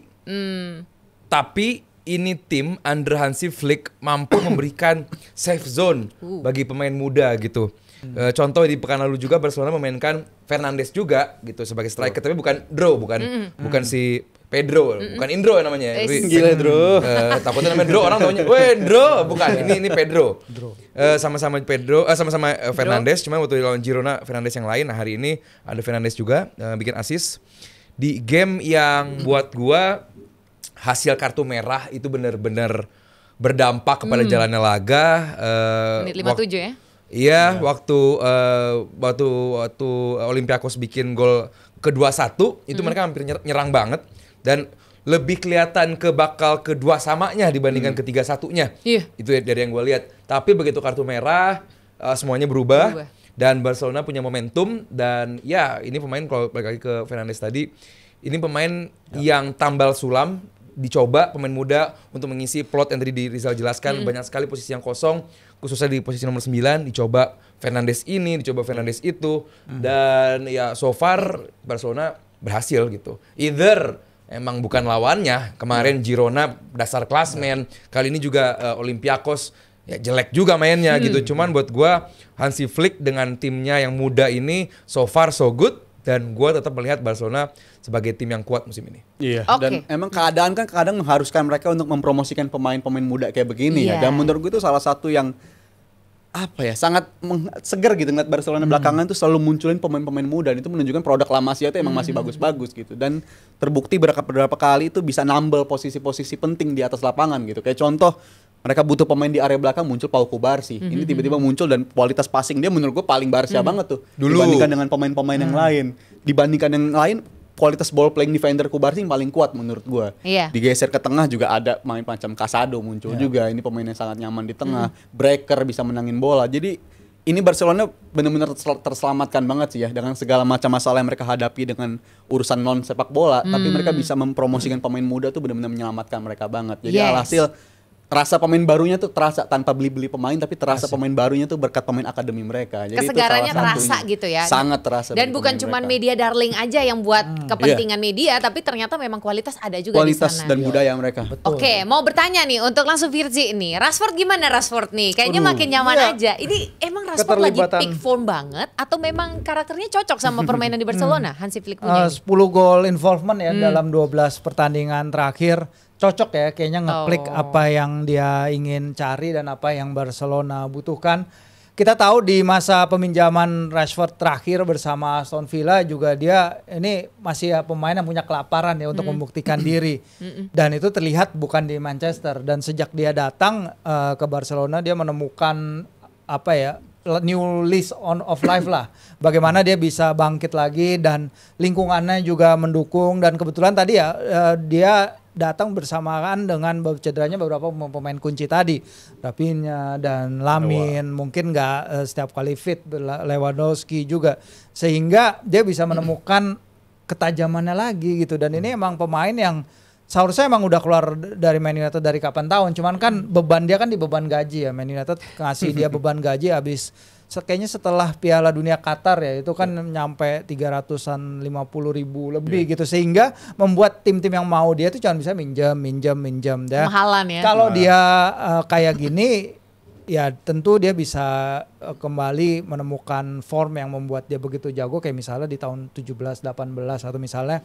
Tapi ini tim under Hansi Flick mampu memberikan safe zone bagi pemain muda gitu. Contoh di pekan lalu juga Barcelona memainkan Fernandes juga gitu sebagai striker, tapi bukan bukan si Pedro, bukan Indro namanya. Gila Dro. Takutnya namanya Dro, orang taunya, "Weh, Dro." Bukan, ini Pedro. Sama-sama Pedro, sama-sama Fernandes, cuma waktu lawan Girona Fernandes yang lain. Nah, hari ini ada Fernandes juga bikin assist di game yang buat gua hasil kartu merah itu benar-benar berdampak kepada jalannya laga. Menit 57 ya? Iya, waktu Olympiakos bikin gol ke-21 itu mereka hampir nyerang banget dan lebih kelihatan bakal kedua samanya dibandingkan ketiga satunya. Itu dari yang gue lihat. Tapi begitu kartu merah semuanya berubah dan Barcelona punya momentum dan ya ini pemain kalau balik lagi ke Fernandes tadi, ini pemain yang tambal sulam. Dicoba pemain muda untuk mengisi plot yang tadi Rizal jelaskan. Banyak sekali posisi yang kosong, khususnya di posisi nomor 9. Dicoba Fernandes ini, dicoba Fernandes itu. Dan ya so far Barcelona berhasil gitu. Either emang bukan lawannya, kemarin Girona dasar klasmen, kali ini juga Olympiakos ya jelek juga mainnya gitu. Cuman buat gua Hansi Flick dengan timnya yang muda ini so far so good. Dan gue tetap melihat Barcelona sebagai tim yang kuat musim ini. Iya. Dan emang keadaan kan kadang mengharuskan mereka untuk mempromosikan pemain-pemain muda kayak begini ya. Dan menurut gue itu salah satu yang sangat seger gitu ngeliat Barcelona belakangan tuh selalu munculin pemain-pemain muda. Dan itu menunjukkan produk La Masia itu emang masih bagus-bagus gitu. Dan terbukti beberapa kali itu bisa nambel posisi-posisi penting di atas lapangan gitu. Kayak contoh mereka butuh pemain di area belakang, muncul Pau Kubarsi. Ini tiba-tiba muncul dan kualitas passing dia menurut gue paling Barca banget tuh. Dibandingkan dengan pemain-pemain yang lain. Dibandingkan yang lain, kualitas ball playing defender Kubarsi yang paling kuat menurut gue. Digeser ke tengah juga ada main macam Casado muncul juga. Ini pemain yang sangat nyaman di tengah. Breaker bisa menangin bola. Jadi ini Barcelona benar-benar terselamatkan banget sih ya dengan segala macam masalah yang mereka hadapi dengan urusan non sepak bola. Tapi mereka bisa mempromosikan pemain muda tuh benar-benar menyelamatkan mereka banget. Jadi alhasil rasa pemain barunya tuh terasa tanpa beli pemain, tapi terasa pemain barunya tuh berkat pemain akademi mereka. Jadi kesegarannya terasa gitu ya. Sangat terasa. Dan bukan cuma media darling aja yang buat kepentingan media, tapi ternyata memang kualitas ada juga kualitas di sana. Dan budaya mereka. Oke, mau bertanya nih untuk langsung Virzi nih. Rashford gimana Rashford nih? Kayaknya makin nyaman aja. Ini emang Rashford lagi peak form banget atau memang karakternya cocok sama permainan di Barcelona? Hansi Flick punya 10 gol involvement ya dalam 12 pertandingan terakhir. Cocok ya kayaknya ngeklik apa yang dia ingin cari dan apa yang Barcelona butuhkan. Kita tahu di masa peminjaman Rashford terakhir bersama Aston Villa juga dia ini masih pemain yang punya kelaparan ya untuk membuktikan diri. Dan itu terlihat bukan di Manchester, dan sejak dia datang ke Barcelona dia menemukan new lease of life lah. Bagaimana dia bisa bangkit lagi dan lingkungannya juga mendukung, dan kebetulan tadi dia datang bersamaan dengan cederanya beberapa pemain kunci tadi, Rafinha dan Lamin, mungkin nggak setiap kali fit, Lewandowski juga, sehingga dia bisa menemukan ketajamannya lagi gitu. Dan ini emang pemain yang seharusnya emang udah keluar dari Man United dari kapan tahun, cuman kan beban dia kan di beban gaji ya. Man United ngasih dia beban gaji habis kayaknya setelah Piala Dunia Qatar ya, itu kan nyampe 350 ribu lebih gitu, sehingga membuat tim-tim yang mau dia tuh cuma bisa minjam ya. Mahalan ya. Kalau dia kayak gini ya tentu dia bisa kembali menemukan form yang membuat dia begitu jago, kayak misalnya di tahun 17-18 atau misalnya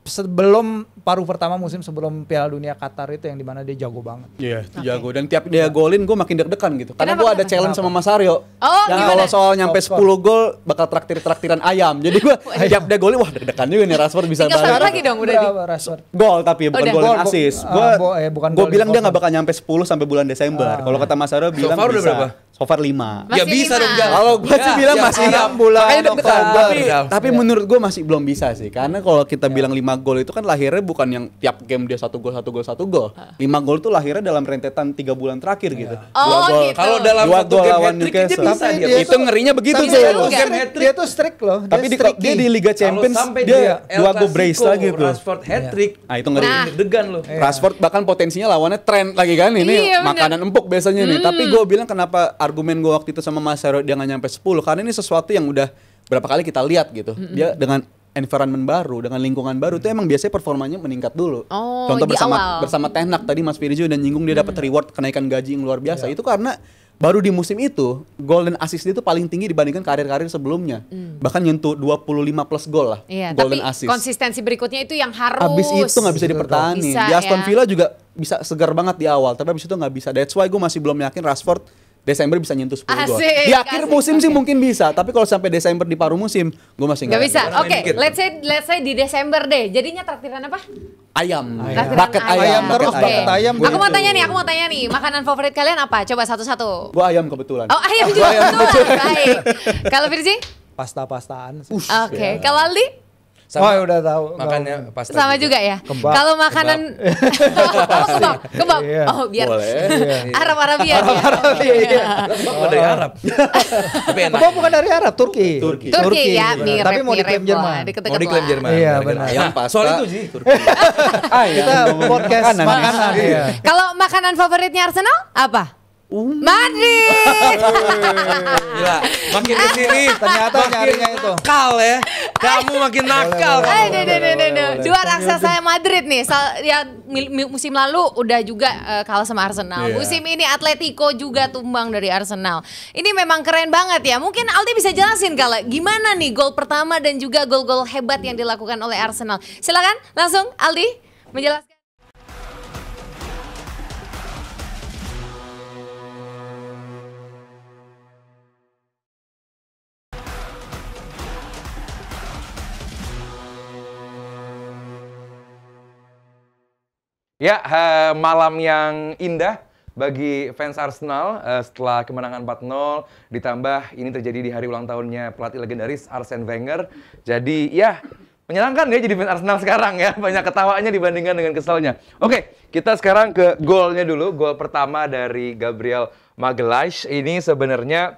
sebelum paruh pertama musim sebelum Piala Dunia Qatar itu, yang dimana dia jago banget. Iya, jago. Dan tiap dia golin gue makin deg-degan gitu. Karena gue ada challenge sama Mas Aryo. Yang gimana? kalau soal nyampe 10 gol bakal traktiran ayam. Jadi gue tiap dia golin, wah deg-degan juga nih Rashford bisa balik. Tinggal lagi dong udah Rashford. Gol tapi bukan gol dan assist. Gue bilang dia gak bakal nyampe 10 sampai bulan Desember. Kalau kata Mas Aryo bilang so far bisa. udah berapa? So far 5. Ya Masih bisa 5. dong, Jal. Kalau gue sih bilang masih siap. Bulan makanya deg-degan. Oktober. Tapi menurut gue masih belum bisa sih. Karena kalau kita bilang 5 gol itu kan lahirnya bukan yang tiap game dia 1 gol, 1 gol, 1 gol. 5 gol itu lahirnya dalam rentetan 3 bulan terakhir gitu. Oh, 2 gol. gitu. Kalau dalam 2 satu gol game lawan hat-trick aja Newcastle. bisa dia. Itu ngerinya begitu Tapi sih. dia tuh Juga. dia tuh strict loh. Tapi dia di Liga Champions dia 2 gol brace lagi tuh. Rashford hat-trick. Ah, itu ngeri. Nah. Deg-degan loh. Rashford bahkan potensinya lawannya Trent lagi kan ini Iya, bener. makanan empuk biasanya nih. Tapi gue bilang kenapa argumen gue waktu itu sama Mas Hero dia nggak nyampe 10 karena ini sesuatu yang udah berapa kali kita lihat gitu. Dia dengan environment baru, dengan lingkungan baru itu emang biasanya performanya meningkat dulu. Oh, Contoh di awal. bersama Ten Hag tadi Mas Firjo dan nyinggung dia dapat reward kenaikan gaji yang luar biasa. Itu karena baru di musim itu gol dan assist dia itu paling tinggi dibandingkan karir-karir sebelumnya. Bahkan nyentuh 25 plus gol lah. Iya, gol tapi dan assist. konsistensi berikutnya itu yang harus. Abis itu nggak bisa dipertahankan. Bisa, Di Aston ya. Villa juga bisa segar banget di awal, tapi abis itu nggak bisa. That's why gue masih belum yakin Rashford Desember bisa nyentuh 10 gol. Asik, Di akhir asik, musim sih oke. mungkin bisa, tapi kalau sampai Desember di paruh musim, gue masih Nggak nggak bisa. yakin. Oke, dikit. let's say di Desember deh. Jadinya traktiran apa? Ayam, Traktiran bucket ayam, terus, Oke. bucket ayam Aku mau gitu. tanya nih, makanan favorit kalian apa? Coba satu-satu. Gue ayam kebetulan. Oh, ayam juga. Baik. Kalau Firzi? Pasta-pastaan. Oke. Kalau Aldi? Oh, ya udah tahu. Makannya pasta Sama juga ya. Kebab. Kalau makanan kebab. Iya. Oh, biar Boleh. Arab-Arabian ya. Iya. Kebab dari Arab. Tapi enak. Kebab bukan dari Arab, Turki. Turki. Turki ya, benar. mirip. Tapi mau diklaim mirip Jerman. lah, deket-deket Mau diklaim lah. Jerman. Iya, gara-gara benar. Ayam Nah, pasta. soal itu sih. Kita podcast makanan ya. Kalau makanan favoritnya Arsenal apa? Madrid. Gila, makin kesini Ternyata nyarinya itu. nakal ya. Kamu makin nakal. Dua raksasa Madrid nih. Ya musim lalu udah juga kalah sama Arsenal. Iya. Musim ini Atletico juga tumbang dari Arsenal. Ini memang keren banget ya. Mungkin Aldi bisa jelasin kalau gimana nih gol pertama dan juga gol-gol hebat yang dilakukan oleh Arsenal. Silakan langsung Aldi menjelaskan. Ya, malam yang indah bagi fans Arsenal setelah kemenangan 4-0 ditambah ini terjadi di hari ulang tahunnya pelatih legendaris Arsene Wenger. Jadi ya menyenangkan ya jadi fans Arsenal sekarang ya. Banyak ketawanya dibandingkan dengan kesalnya. Oke, kita sekarang ke golnya dulu. Gol pertama dari Gabriel Magalhaes. Ini sebenarnya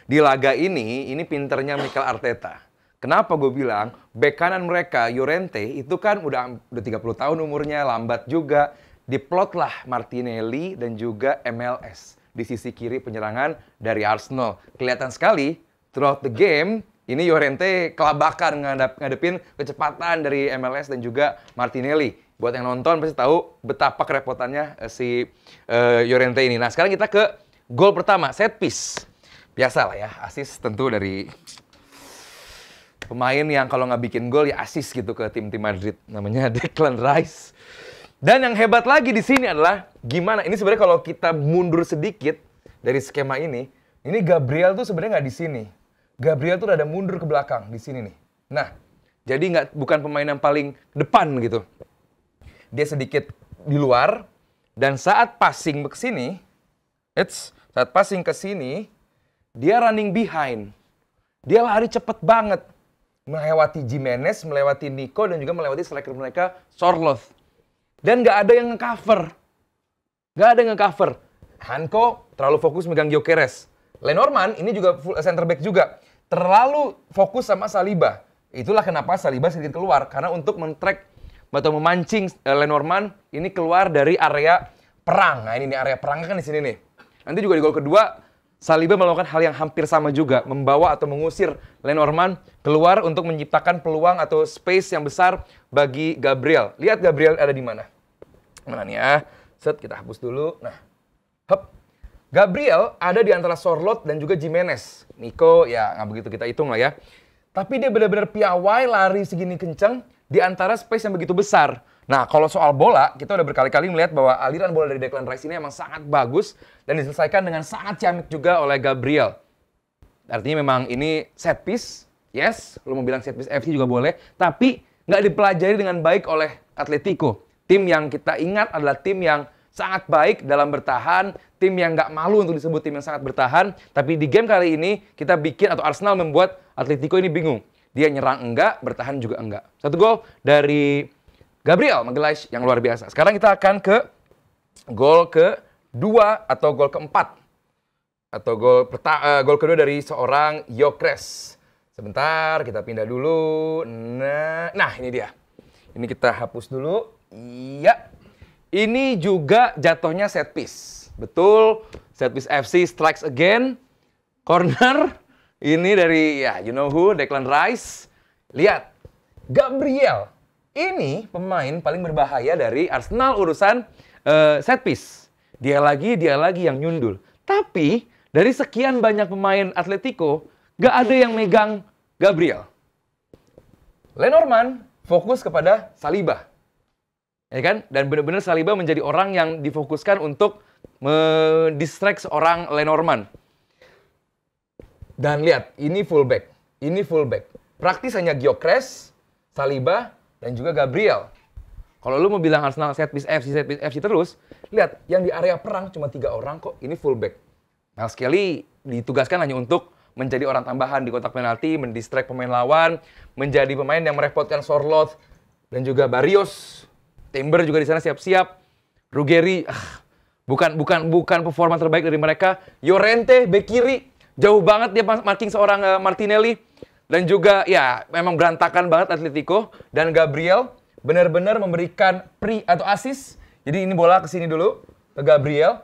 di laga ini pinternya Mikel Arteta. Kenapa gue bilang, bek kanan mereka, Llorente, itu kan udah 30 tahun umurnya, lambat juga. Diplotlah Martinelli dan juga MLS di sisi kiri penyerangan dari Arsenal. Kelihatan sekali, throughout the game, ini Llorente kelabakan ngadepin kecepatan dari MLS dan juga Martinelli. Buat yang nonton pasti tahu betapa kerepotannya si Llorente ini. Nah, sekarang kita ke gol pertama, set piece. Biasa lah ya, assist tentu dari pemain yang kalau nggak bikin gol ya assist gitu ke tim-tim Madrid. Namanya Declan Rice. Dan yang hebat lagi di sini adalah gimana, ini sebenarnya kalau kita mundur sedikit dari skema ini Gabriel tuh sebenarnya nggak di sini. Gabriel tuh ada mundur ke belakang di sini nih. Nah, jadi bukan pemain yang paling depan gitu. Dia sedikit di luar dan saat passing ke sini, dia running behind. Dia lari cepet banget. Melewati Jimenez, melewati Nico, dan juga melewati striker mereka, Sorloth. Dan nggak ada yang nge-cover. Hanko terlalu fokus megang Gyökeres. Lenormand, ini juga full center back juga. Terlalu fokus sama Saliba. Itulah kenapa Saliba sedikit keluar. Karena untuk men-track atau memancing Lenormand, ini keluar dari area perang. Nah ini nih, area perangnya kan di sini nih. Nanti juga di gol kedua, Saliba melakukan hal yang hampir sama juga, membawa atau mengusir Lenormand keluar untuk menciptakan peluang atau space yang besar bagi Gabriel. Lihat Gabriel ada di mana? Mana nih ya? Set, kita hapus dulu. Nah, hop. Gabriel ada di antara Sorloth dan juga Jimenez. Nico, ya nggak begitu kita hitung lah ya. Tapi dia benar-benar piawai, lari segini kenceng di antara space yang begitu besar. Nah, kalau soal bola, kita udah berkali-kali melihat bahwa aliran bola dari Declan Rice ini emang sangat bagus dan diselesaikan dengan sangat ciamik juga oleh Gabriel. Artinya memang ini set piece, yes, lu mau bilang set piece FC juga boleh, tapi nggak dipelajari dengan baik oleh Atletico. Tim yang kita ingat adalah tim yang sangat baik dalam bertahan, tim yang nggak malu untuk disebut tim yang sangat bertahan. Tapi di game kali ini kita bikin atau Arsenal membuat Atletico ini bingung. Dia nyerang enggak, bertahan juga enggak. 1 gol dari Gabriel Magalhaes yang luar biasa. Sekarang kita akan ke gol kedua atau gol keempat. Atau gol kedua dari seorang Gyökeres. Sebentar, kita pindah dulu. Nah, ini dia. Ini kita hapus dulu. Iya. Ini juga jatuhnya set piece. Betul, set piece FC strikes again. Corner. Ini dari, ya, you know who, Declan Rice. Lihat, Gabriel. Ini pemain paling berbahaya dari Arsenal urusan set piece. Dia lagi yang nyundul. Tapi, dari sekian banyak pemain Atletico, gak ada yang megang Gabriel. Lenormand fokus kepada Saliba. Ya kan? Dan benar-benar Saliba menjadi orang yang difokuskan untuk mendistract seorang Lenormand. Dan lihat, ini fullback. Ini fullback. Praktis hanya Gyökeres, Saliba, dan juga Gabriel. Kalau lu mau bilang Arsenal set piece FC terus, lihat, yang di area perang cuma 3 orang kok. Ini fullback. Miles Kelly ditugaskan hanya untuk menjadi orang tambahan di kotak penalti, mendistract pemain lawan, menjadi pemain yang merepotkan Sorloth dan juga Barrios. Timber juga di sana siap-siap. Ruggeri, bukan performa terbaik dari mereka. Llorente, bek kiri, jauh banget dia marking seorang Martinelli. Dan juga ya memang berantakan banget Atletico. Dan Gabriel benar-benar memberikan atau assist. Jadi ini bola ke sini dulu ke Gabriel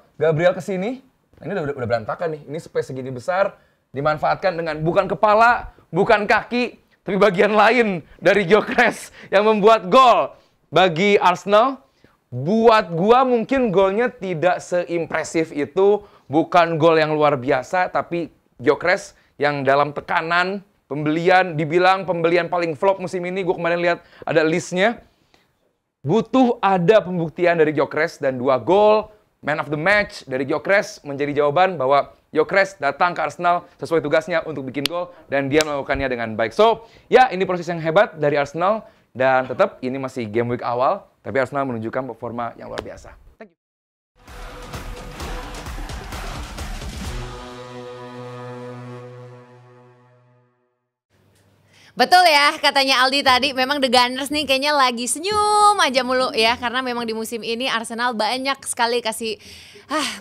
ke sini. Nah, ini udah berantakan nih. Ini space segini besar dimanfaatkan dengan bukan kepala, bukan kaki, tapi bagian lain dari Gyökeres yang membuat gol. Bagi Arsenal, buat gua mungkin golnya tidak seimpresif itu, bukan gol yang luar biasa, tapi Gyökeres yang dalam tekanan, dibilang pembelian paling flop musim ini, gua kemarin lihat ada listnya, butuh ada pembuktian dari Gyökeres dan 2 gol, man of the match dari Gyökeres menjadi jawaban bahwa Gyökeres datang ke Arsenal sesuai tugasnya untuk bikin gol dan dia melakukannya dengan baik. So, ya ini proses yang hebat dari Arsenal. Dan tetap ini masih game week awal, tapi Arsenal menunjukkan performa yang luar biasa. Thank you. Betul ya, katanya Aldi tadi, memang The Gunners nih kayaknya lagi senyum aja mulu ya. Karena memang di musim ini Arsenal banyak sekali kasih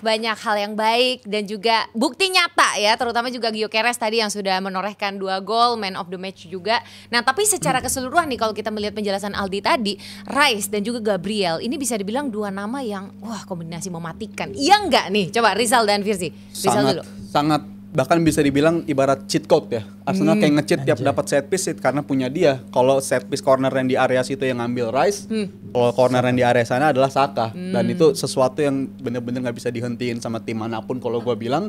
banyak hal yang baik dan juga bukti nyata ya. Terutama juga Gyökeres tadi yang sudah menorehkan 2 gol, man of the match juga. Nah tapi secara keseluruhan nih kalau kita melihat penjelasan Aldi tadi, Rice dan juga Gabriel ini bisa dibilang 2 nama yang kombinasi mematikan. Iya enggak nih? Coba Rizal dan Firzi. Rizal dulu. Sangat. Bahkan bisa dibilang ibarat cheat code ya. Arsenal kayak nge-cheat tiap dapat set piece karena punya dia. Kalau set piece corner yang di area situ yang ngambil Rice, kalau corner yang di area sana adalah Saka. Dan itu sesuatu yang bener-bener nggak bisa dihentiin sama tim manapun kalau gue bilang.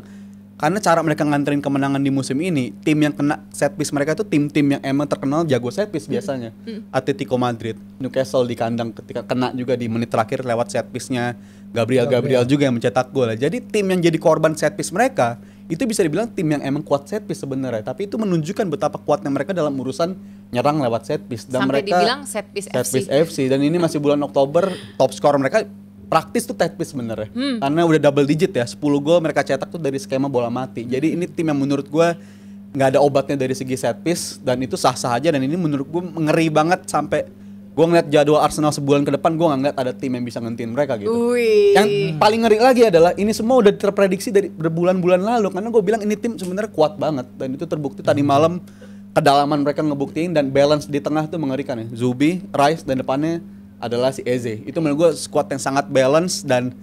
Karena cara mereka nganterin kemenangan di musim ini, tim yang kena set piece mereka itu tim-tim yang emang terkenal jago set piece biasanya. Atletico Madrid, Newcastle di kandang ketika kena juga di menit terakhir lewat set piece-nya Gabriel juga yang mencetak gol. Jadi tim yang jadi korban set piece mereka itu bisa dibilang tim yang emang kuat set piece sebenarnya, tapi itu menunjukkan betapa kuatnya mereka dalam urusan nyerang lewat set piece. Dan sampai mereka dibilang set piece FC. Dan ini masih bulan Oktober, top skor mereka praktis tuh set piece sebenarnya. Karena udah double digit ya, 10 gol mereka cetak tuh dari skema bola mati. Jadi ini tim yang menurut gue nggak ada obatnya dari segi set piece dan itu sah-sah aja. Dan ini menurut gue ngeri banget sampai gue ngeliat jadwal Arsenal sebulan ke depan, gue nggak ngeliat ada tim yang bisa ngentiin mereka gitu. Yang paling ngeri lagi adalah ini semua udah terprediksi dari berbulan-bulan lalu, karena gue bilang ini tim sebenarnya kuat banget dan itu terbukti tadi malam kedalaman mereka ngebuktiin dan balance di tengah tuh mengerikan ya. Zubi, Rice dan depannya adalah si Eze. Itu menurut gue squad yang sangat balance dan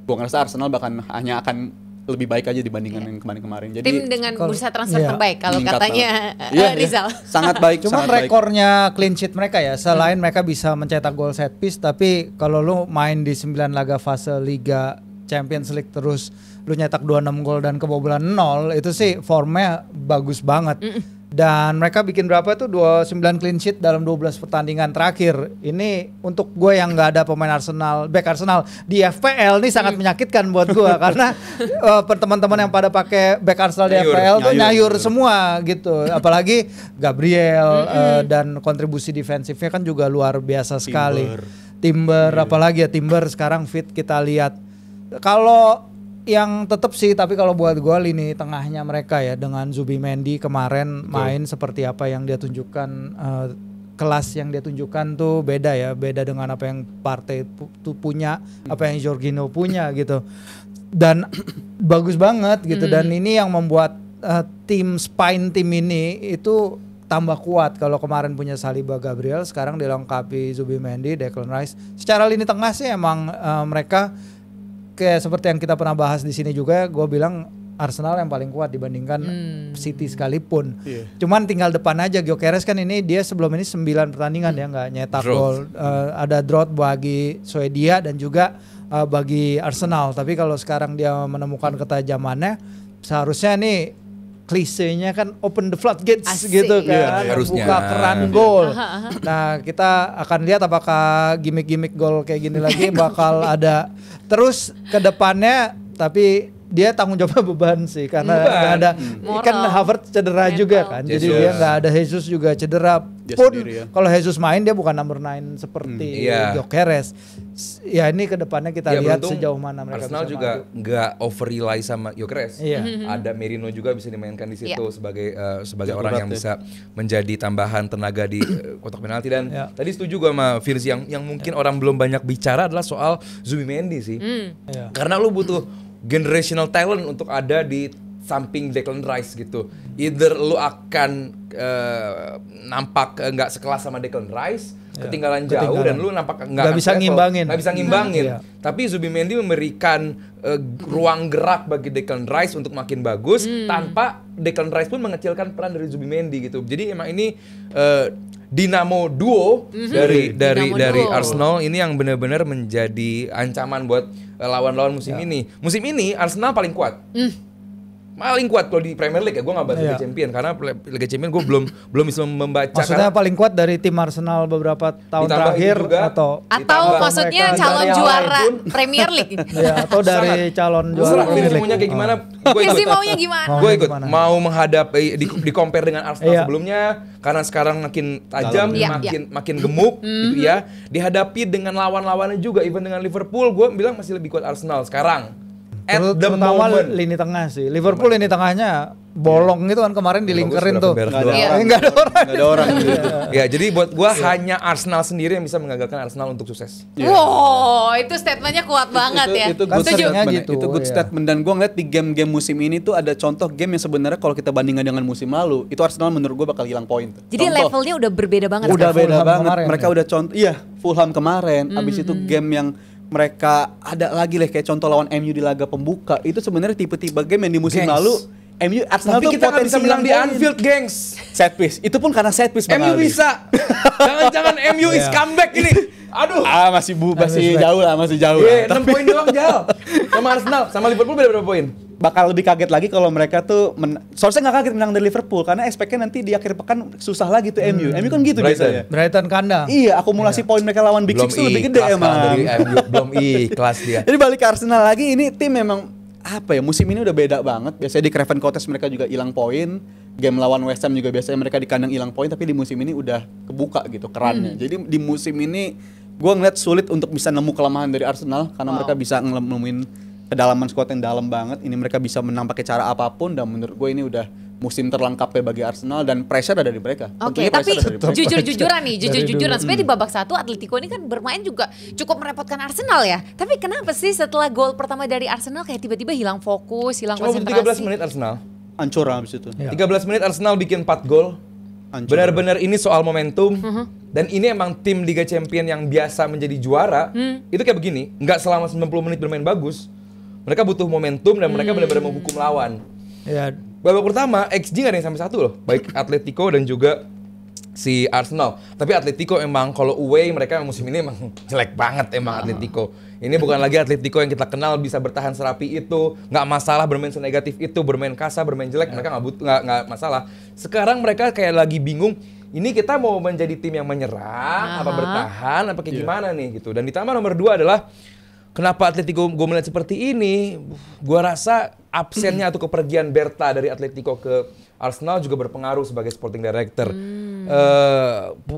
gue ngerasa Arsenal bahkan hanya akan lebih baik aja dibandingkan yang kemarin-kemarin. Jadi tim dengan bursa transfer terbaik kalau katanya Rizal. Sangat baik. Cuma rekornya clean sheet mereka ya, selain mereka bisa mencetak gol set piece, tapi kalau lu main di 9 laga fase Liga Champions League terus lu nyetak 26 gol dan kebobolan 0, itu sih formnya bagus banget. Dan mereka bikin berapa tuh 29 clean sheet dalam 12 pertandingan terakhir. Ini untuk gue yang nggak ada pemain Arsenal, back Arsenal di FPL nih sangat menyakitkan buat gue karena teman-teman yang pada pakai back Arsenal di FPL tuh nyayur semua gitu. Apalagi Gabriel dan kontribusi defensifnya kan juga luar biasa sekali. Timber apalagi ya, Timber sekarang fit kita lihat. Kalau yang tetap sih, tapi kalau buat gue lini tengahnya mereka ya dengan Zubimendi kemarin main seperti apa yang dia tunjukkan, kelas yang dia tunjukkan tuh beda ya, beda dengan apa yang Partey tuh punya, apa yang Jorginho punya gitu. Dan bagus banget gitu, dan ini yang membuat spine tim ini itu tambah kuat. Kalau kemarin punya Saliba, Gabriel, sekarang dilengkapi Zubimendi, Declan Rice. Secara lini tengah sih emang mereka kayak seperti yang kita pernah bahas di sini juga, gue bilang Arsenal yang paling kuat dibandingkan City sekalipun. Cuman tinggal depan aja. Gyökeres kan ini dia sebelum ini 9 pertandingan ya nggak nyetak gol. Ada drought bagi Swedia dan juga bagi Arsenal. Tapi kalau sekarang dia menemukan ketajamannya, seharusnya nih klisenya kan open the floodgates gitu kan, harusnya buka keran gol. Nah kita akan lihat apakah gimmick-gimmick gol kayak gini lagi bakal ada terus ke depannya. Tapi dia tanggung jawab beban sih karena nggak ada kan Havertz cedera juga kan, jadi dia nggak ada, Jesus juga cedera dia pun kalau Jesus main dia bukan number 9 seperti Gyökeres. Ya ini kedepannya kita lihat sejauh mana mereka Arsenal bisa juga maju. nggak over rely sama Gyökeres. Ada Merino juga bisa dimainkan di situ sebagai orang yang bisa menjadi tambahan tenaga di kotak penalti. Dan tadi setuju gue sama Firzi yang mungkin orang belum banyak bicara adalah soal Zubimendi sih. Karena lu butuh generational talent untuk ada di samping Declan Rice gitu. Either lu akan nampak nggak sekelas sama Declan Rice, ketinggalan jauh, dan lu nampak nggak bisa ngimbangin. Tapi Zubimendi memberikan ruang gerak bagi Declan Rice untuk makin bagus, tanpa Declan Rice pun mengecilkan peran dari Zubimendi gitu. Jadi emang ini dinamo duo dari Arsenal ini yang benar-benar menjadi ancaman buat lawan-lawan musim ini. Musim ini Arsenal paling kuat. Paling kuat kalau di Premier League ya, gue nggak bahas Liga Champion karena Liga Champion gue belum bisa membaca. Maksudnya paling kuat dari tim Arsenal beberapa tahun terakhir juga, atau maksudnya calon juara Premier League atau dari calon juara Premier League. Maunya kayak gimana? Maunya gimana? Gue ikut. Mau menghadapi di compare dengan Arsenal sebelumnya karena sekarang makin tajam, makin gemuk gitu ya. Dihadapi dengan lawan-lawannya juga, even dengan Liverpool, gue bilang masih lebih kuat Arsenal sekarang. Terutama lini tengah sih. Liverpool lini tengahnya bolong gitu kan kemarin dilingkerin tuh. Enggak ada orang. Ya, jadi buat gua hanya Arsenal sendiri yang bisa menggagalkan Arsenal untuk sukses. Wow, itu statementnya kuat banget ya. Itu good statement. Gitu, itu good statement, dan gua ngeliat di game-game musim ini tuh ada contoh game yang sebenarnya kalau kita bandingkan dengan musim lalu, itu Arsenal menurut gua bakal hilang poin. Jadi levelnya udah berbeda banget. Udah beda banget. Mereka udah contoh, Fulham kemarin. Abis itu game yang mereka ada lagi kayak contoh lawan MU di laga pembuka, itu sebenarnya tipe-tipe game yang di musim lalu MU Arsenal tapi tuh kita nggak bisa bilang di Anfield, gengs. Set piece, itu pun karena set piece. MU bisa. Jangan MU is comeback ini. Aduh. Masih jauh lah. 6 poin doang jauh. Sama Arsenal, sama Liverpool beda berapa poin? Bakal lebih kaget lagi kalau mereka tuh soalnya nggak kaget menang dari Liverpool karena expect-nya nanti di akhir pekan susah lagi tuh MU. MU kan gitu biasanya. Brighton kandang. Iya, akumulasi poin mereka lawan Big Six tuh lebih gede emang. Dari MU belum kelas dia. Jadi balik ke Arsenal lagi, ini tim memang musim ini udah beda banget. Biasanya di Craven Cottage mereka juga hilang poin. Game lawan West Ham juga biasanya mereka di kandang hilang poin, tapi di musim ini udah kebuka gitu kerannya. Jadi di musim ini gue ngeliat sulit untuk bisa nemu kelemahan dari Arsenal karena mereka bisa nemuin kedalaman squad yang dalam banget. Ini mereka bisa menang pakai cara apapun, dan menurut gue ini udah musim terlengkapnya bagi Arsenal, dan pressure ada di mereka. Oke, tapi jujur-jujuran sebenarnya di babak 1 Atletico ini kan bermain juga cukup merepotkan Arsenal ya. Tapi kenapa sih setelah gol pertama dari Arsenal kayak tiba-tiba hilang fokus, hilang konsentrasi? 13 menit Arsenal. Hancur habis itu. 13 menit Arsenal bikin 4 gol. Benar-benar ini soal momentum. Dan ini emang tim Liga Champion yang biasa menjadi juara. Itu kayak begini, nggak selama 90 menit bermain bagus. Mereka butuh momentum dan mereka benar-benar menghukum lawan. Ya. Babak pertama XG nggak ada yang sampai 1 loh, baik Atletico dan juga si Arsenal. Tapi Atletico emang kalau away mereka musim ini emang jelek banget emang Atletico. Ini bukan lagi Atletico yang kita kenal bisa bertahan serapi itu, nggak masalah bermain senegatif itu, bermain kasar, bermain jelek, mereka nggak masalah. Sekarang mereka kayak lagi bingung. Ini kita mau menjadi tim yang menyerang, apa bertahan, apa kayak gimana nih gitu. Dan ditambah nomor 2 adalah kenapa Atletico gue melihat seperti ini? Gue rasa absennya atau kepergian Berta dari Atletico ke Arsenal juga berpengaruh sebagai sporting director.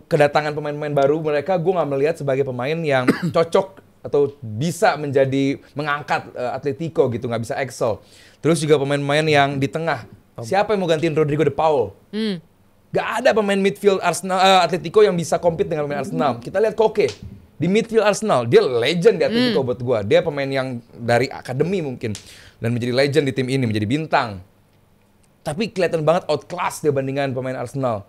Kedatangan pemain-pemain baru mereka gue nggak melihat sebagai pemain yang cocok atau bisa mengangkat Atletico gitu, nggak bisa excel. Terus juga pemain-pemain yang di tengah. Siapa yang mau gantiin Rodrigo de Paul? Gak ada pemain midfield Atletico yang bisa compete dengan pemain Arsenal. Kita lihat Koke di midfield Arsenal, dia legend di Atletico buat gua. Dia pemain yang dari akademi mungkin dan menjadi legend di tim ini, menjadi bintang. Tapi kelihatan banget outclass dia bandingan pemain Arsenal.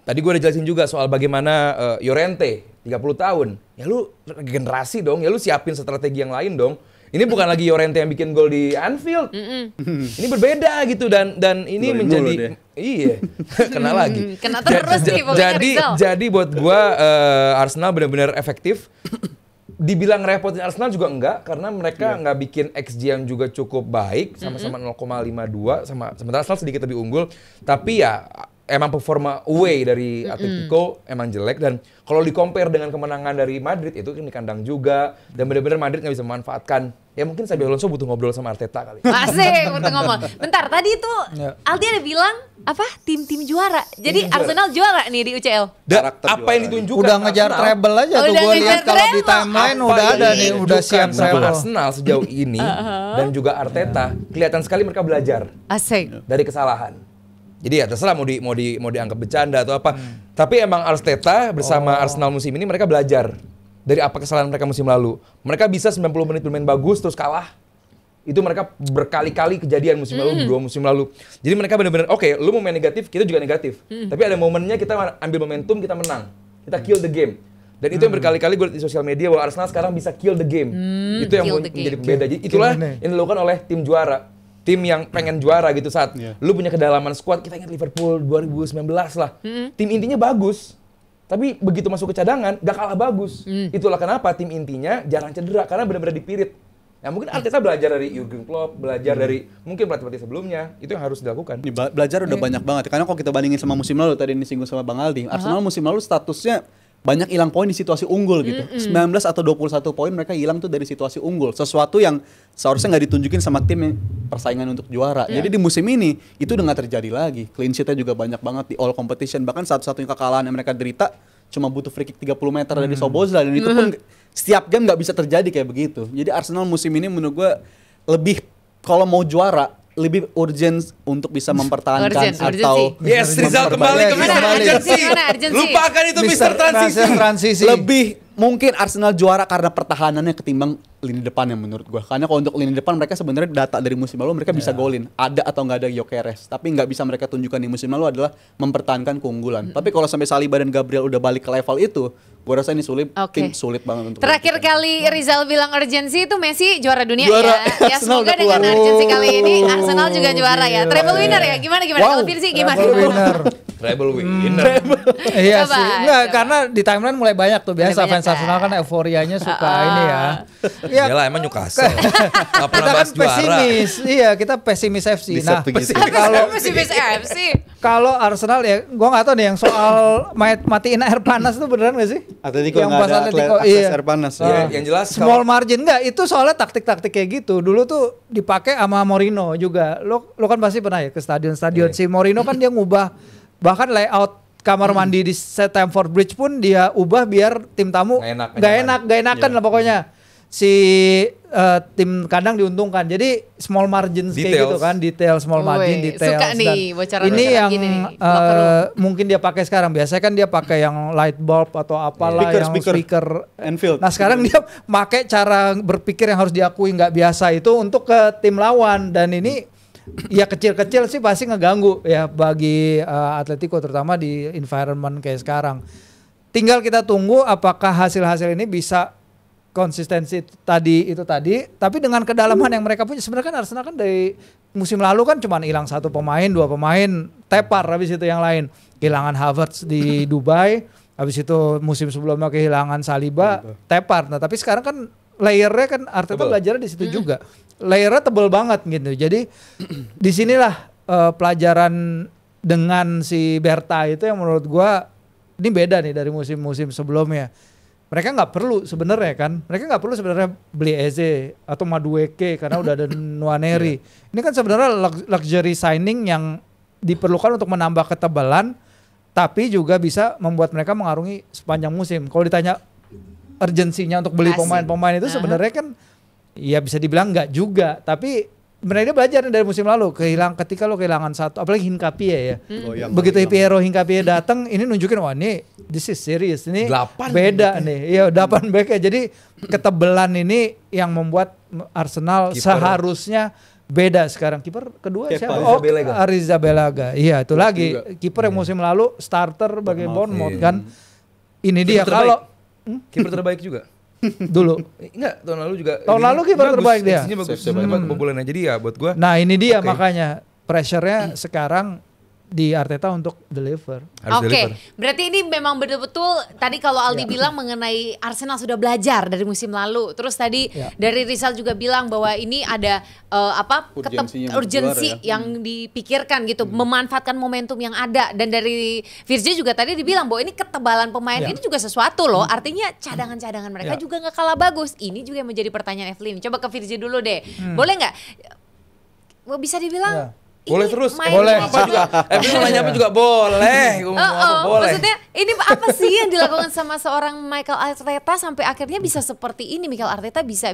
Tadi gue udah jelasin juga soal bagaimana Llorente 30 tahun. Ya lu generasi dong, ya lu siapin strategi yang lain dong. Ini bukan lagi Llorente yang bikin gol di Anfield. Ini berbeda gitu dan ini Golin menjadi iya, kena lagi. Kena terus nih pokoknya Rizal. Jadi buat gua Arsenal benar-benar efektif. Dibilang repotin Arsenal juga enggak karena mereka nggak bikin XG yang juga cukup baik, sama-sama 0,52 sementara Arsenal sedikit lebih unggul, tapi ya emang performa away dari Atletico emang jelek dan kalau di-compare dengan kemenangan dari Madrid itu kan di kandang juga dan benar-benar Madrid nggak bisa memanfaatkan. Ya mungkin Xabi Alonso butuh ngobrol sama Arteta kali. Asik, butuh ngomong. Bentar, tadi tuh Aldi ada bilang apa? Tim-tim juara. Jadi Arsenal juara nih di UCL. Apa yang ditunjukkan? Udah ngejar treble aja tuh gue lihat kalau di timeline udah ada nih, udah siap treble. Arsenal sejauh ini dan juga Arteta kelihatan sekali mereka belajar Asik. dari kesalahan. Jadi ya terserah mau dianggap bercanda atau apa. Tapi emang Arteta bersama Arsenal musim ini mereka belajar dari apa kesalahan mereka musim lalu. Mereka bisa 90 menit bermain bagus terus kalah. Itu mereka berkali-kali kejadian musim lalu, 2 musim lalu. Jadi mereka benar-benar oke, lu mau main negatif, kita juga negatif. Tapi ada momennya kita ambil momentum, kita menang. Kita kill the game. Dan itu yang berkali-kali gue lihat di sosial media bahwa Arsenal sekarang bisa kill the game. Itu yang menjadi pembeda. Jadi itulah yang dilakukan oleh tim juara. Tim yang pengen juara gitu saat lu punya kedalaman squad. Kita ingat Liverpool 2019 lah. Tim intinya bagus. Tapi begitu masuk ke cadangan, gak kalah bagus. Itulah kenapa tim intinya jarang cedera, karena benar-benar dipirit. Ya mungkin Arteta belajar dari Jurgen Klopp, belajar dari mungkin pelatih-pelatih sebelumnya, itu yang harus dilakukan. Belajar udah banyak banget, karena kalau kita bandingin sama musim lalu, tadi disinggung sama Bang Aldi, Arsenal musim lalu statusnya banyak hilang poin di situasi unggul gitu. 19 atau 21 poin mereka hilang tuh dari situasi unggul. Sesuatu yang seharusnya nggak ditunjukin sama tim yang persaingan untuk juara. Jadi di musim ini itu udah nggak terjadi lagi. Clean sheet-nya juga banyak banget di all competition. Bahkan satu-satunya kekalahan yang mereka derita cuma butuh free kick 30 meter dari Szoboszlai. Dan itu pun setiap game nggak bisa terjadi kayak begitu. Jadi Arsenal musim ini menurut gue lebih kalau mau juara lebih urgent untuk bisa mempertahankan atau yes, Rizal kembali ke Mr. Urgency. Lupakan itu Mr. Transisi. Lebih mungkin Arsenal juara karena pertahanannya ketimbang lini depan yang menurut gua. Karena kalau untuk lini depan mereka sebenarnya data dari musim lalu mereka bisa golin. Ada atau nggak ada Gyökeres. Tapi nggak bisa mereka tunjukkan di musim lalu adalah mempertahankan keunggulan. Tapi kalau sampai Saliba dan Gabriel udah balik ke level itu, gua rasa ini tim sulit banget untuk terakhir kali Rizal bilang urgensi itu Messi juara dunia juara, ya. Ya semoga dengan urgensi kali ini Arsenal juga juara ya. Treble winner ya. Gimana kalau Firsi gimana? Treble winner. Iya sih. Enggak, karena di timeline mulai banyak tuh. Biasa fans Arsenal kan euforianya suka ini ya. Ya lah emang Newcastle. Kita kan pesimis. Iya, kita pesimis FC. Nah, kalau pesimis FC. Kalau Arsenal ya, gua nggak tahu nih yang soal matiin air panas itu beneran nggak sih? Atletico yang nggak ada Atletico, akses air panas. Yang jelas small margin nggak, itu soalnya taktik-taktik kayak gitu. Dulu tuh dipakai sama Mourinho juga. Lo kan pasti pernah ya ke stadion-stadion. Si Mourinho kan dia ngubah bahkan layout kamar mandi di Stamford Bridge pun dia ubah biar tim tamu gak enakan lah pokoknya. Si tim kandang diuntungkan. Jadi small margin kayak gitu kan, detail small margin details. Suka nih bocoran ini yang mungkin dia pakai sekarang. Biasanya kan dia pakai yang light bulb atau apalah speaker Anfield. Nah sekarang dia pakai cara berpikir yang harus diakui nggak biasa itu untuk ke tim lawan, dan ini ya kecil-kecil sih pasti ngeganggu ya bagi Atletico, terutama di environment kayak sekarang. Tinggal kita tunggu apakah hasil-hasil ini bisa konsistensi tadi, tapi dengan kedalaman yang mereka punya. Sebenarnya kan Arsenal kan dari musim lalu kan cuma hilang 1 pemain, 2 pemain, tepar habis itu yang lain. Kehilangan Havertz di Dubai, habis itu musim sebelumnya kehilangan Saliba, tepar. Nah, tapi sekarang kan layernya kan Arteta belajar di situ juga. Layernya tebel banget gitu. Jadi disinilah pelajaran dengan si Berta itu yang menurut gua ini beda nih dari musim-musim sebelumnya. mereka nggak perlu sebenarnya kan. Mereka nggak perlu sebenarnya beli Eze atau Madueke karena udah ada Nwaneri. Ini kan sebenarnya luxury signing yang diperlukan untuk menambah ketebalan, tapi juga bisa membuat mereka mengarungi sepanjang musim. Kalau ditanya urgensinya untuk beli pemain-pemain itu sebenarnya kan ya bisa dibilang nggak juga, tapi mereka belajar dari musim lalu ketika lo kehilangan satu, apalagi Hinkapie ya. Begitu Piero Hinkapie datang, ini nunjukin wah ini this is serious, ini 8 beda nih. Iya 8 back ya. Jadi ketebelan ini yang membuat Arsenal seharusnya beda sekarang. Kiper kedua siapa? Arrizabalaga. Iya itu lagi kiper yang musim lalu starter bagi Bournemouth kan. Ini dia kalau kiper terbaik juga. Dulu enggak, tahun lalu juga. Tahun lalu kiper terbaik dia. Ini bagus. Bobolan aja dia buat gua. Nah, ini dia makanya pressure-nya sekarang di Arteta untuk deliver. Oke, berarti ini memang betul-betul tadi kalau Aldi bilang mengenai Arsenal sudah belajar dari musim lalu. Terus tadi dari Rizal juga bilang bahwa ini ada urgensi yang dipikirkan gitu, memanfaatkan momentum yang ada. Dan dari Virji juga tadi dibilang bahwa ini ketebalan pemain ini juga sesuatu loh. Artinya cadangan-cadangan mereka juga nggak kalah bagus. Ini juga yang menjadi pertanyaan Evelyn. Coba ke Virji dulu deh. Boleh nggak? Bisa dibilang boleh terus, boleh. Apa juga? Mau nanya apa juga boleh. Boleh. Maksudnya ini apa sih yang dilakukan sama seorang Mikel Arteta sampai akhirnya bisa seperti ini? Mikel Arteta bisa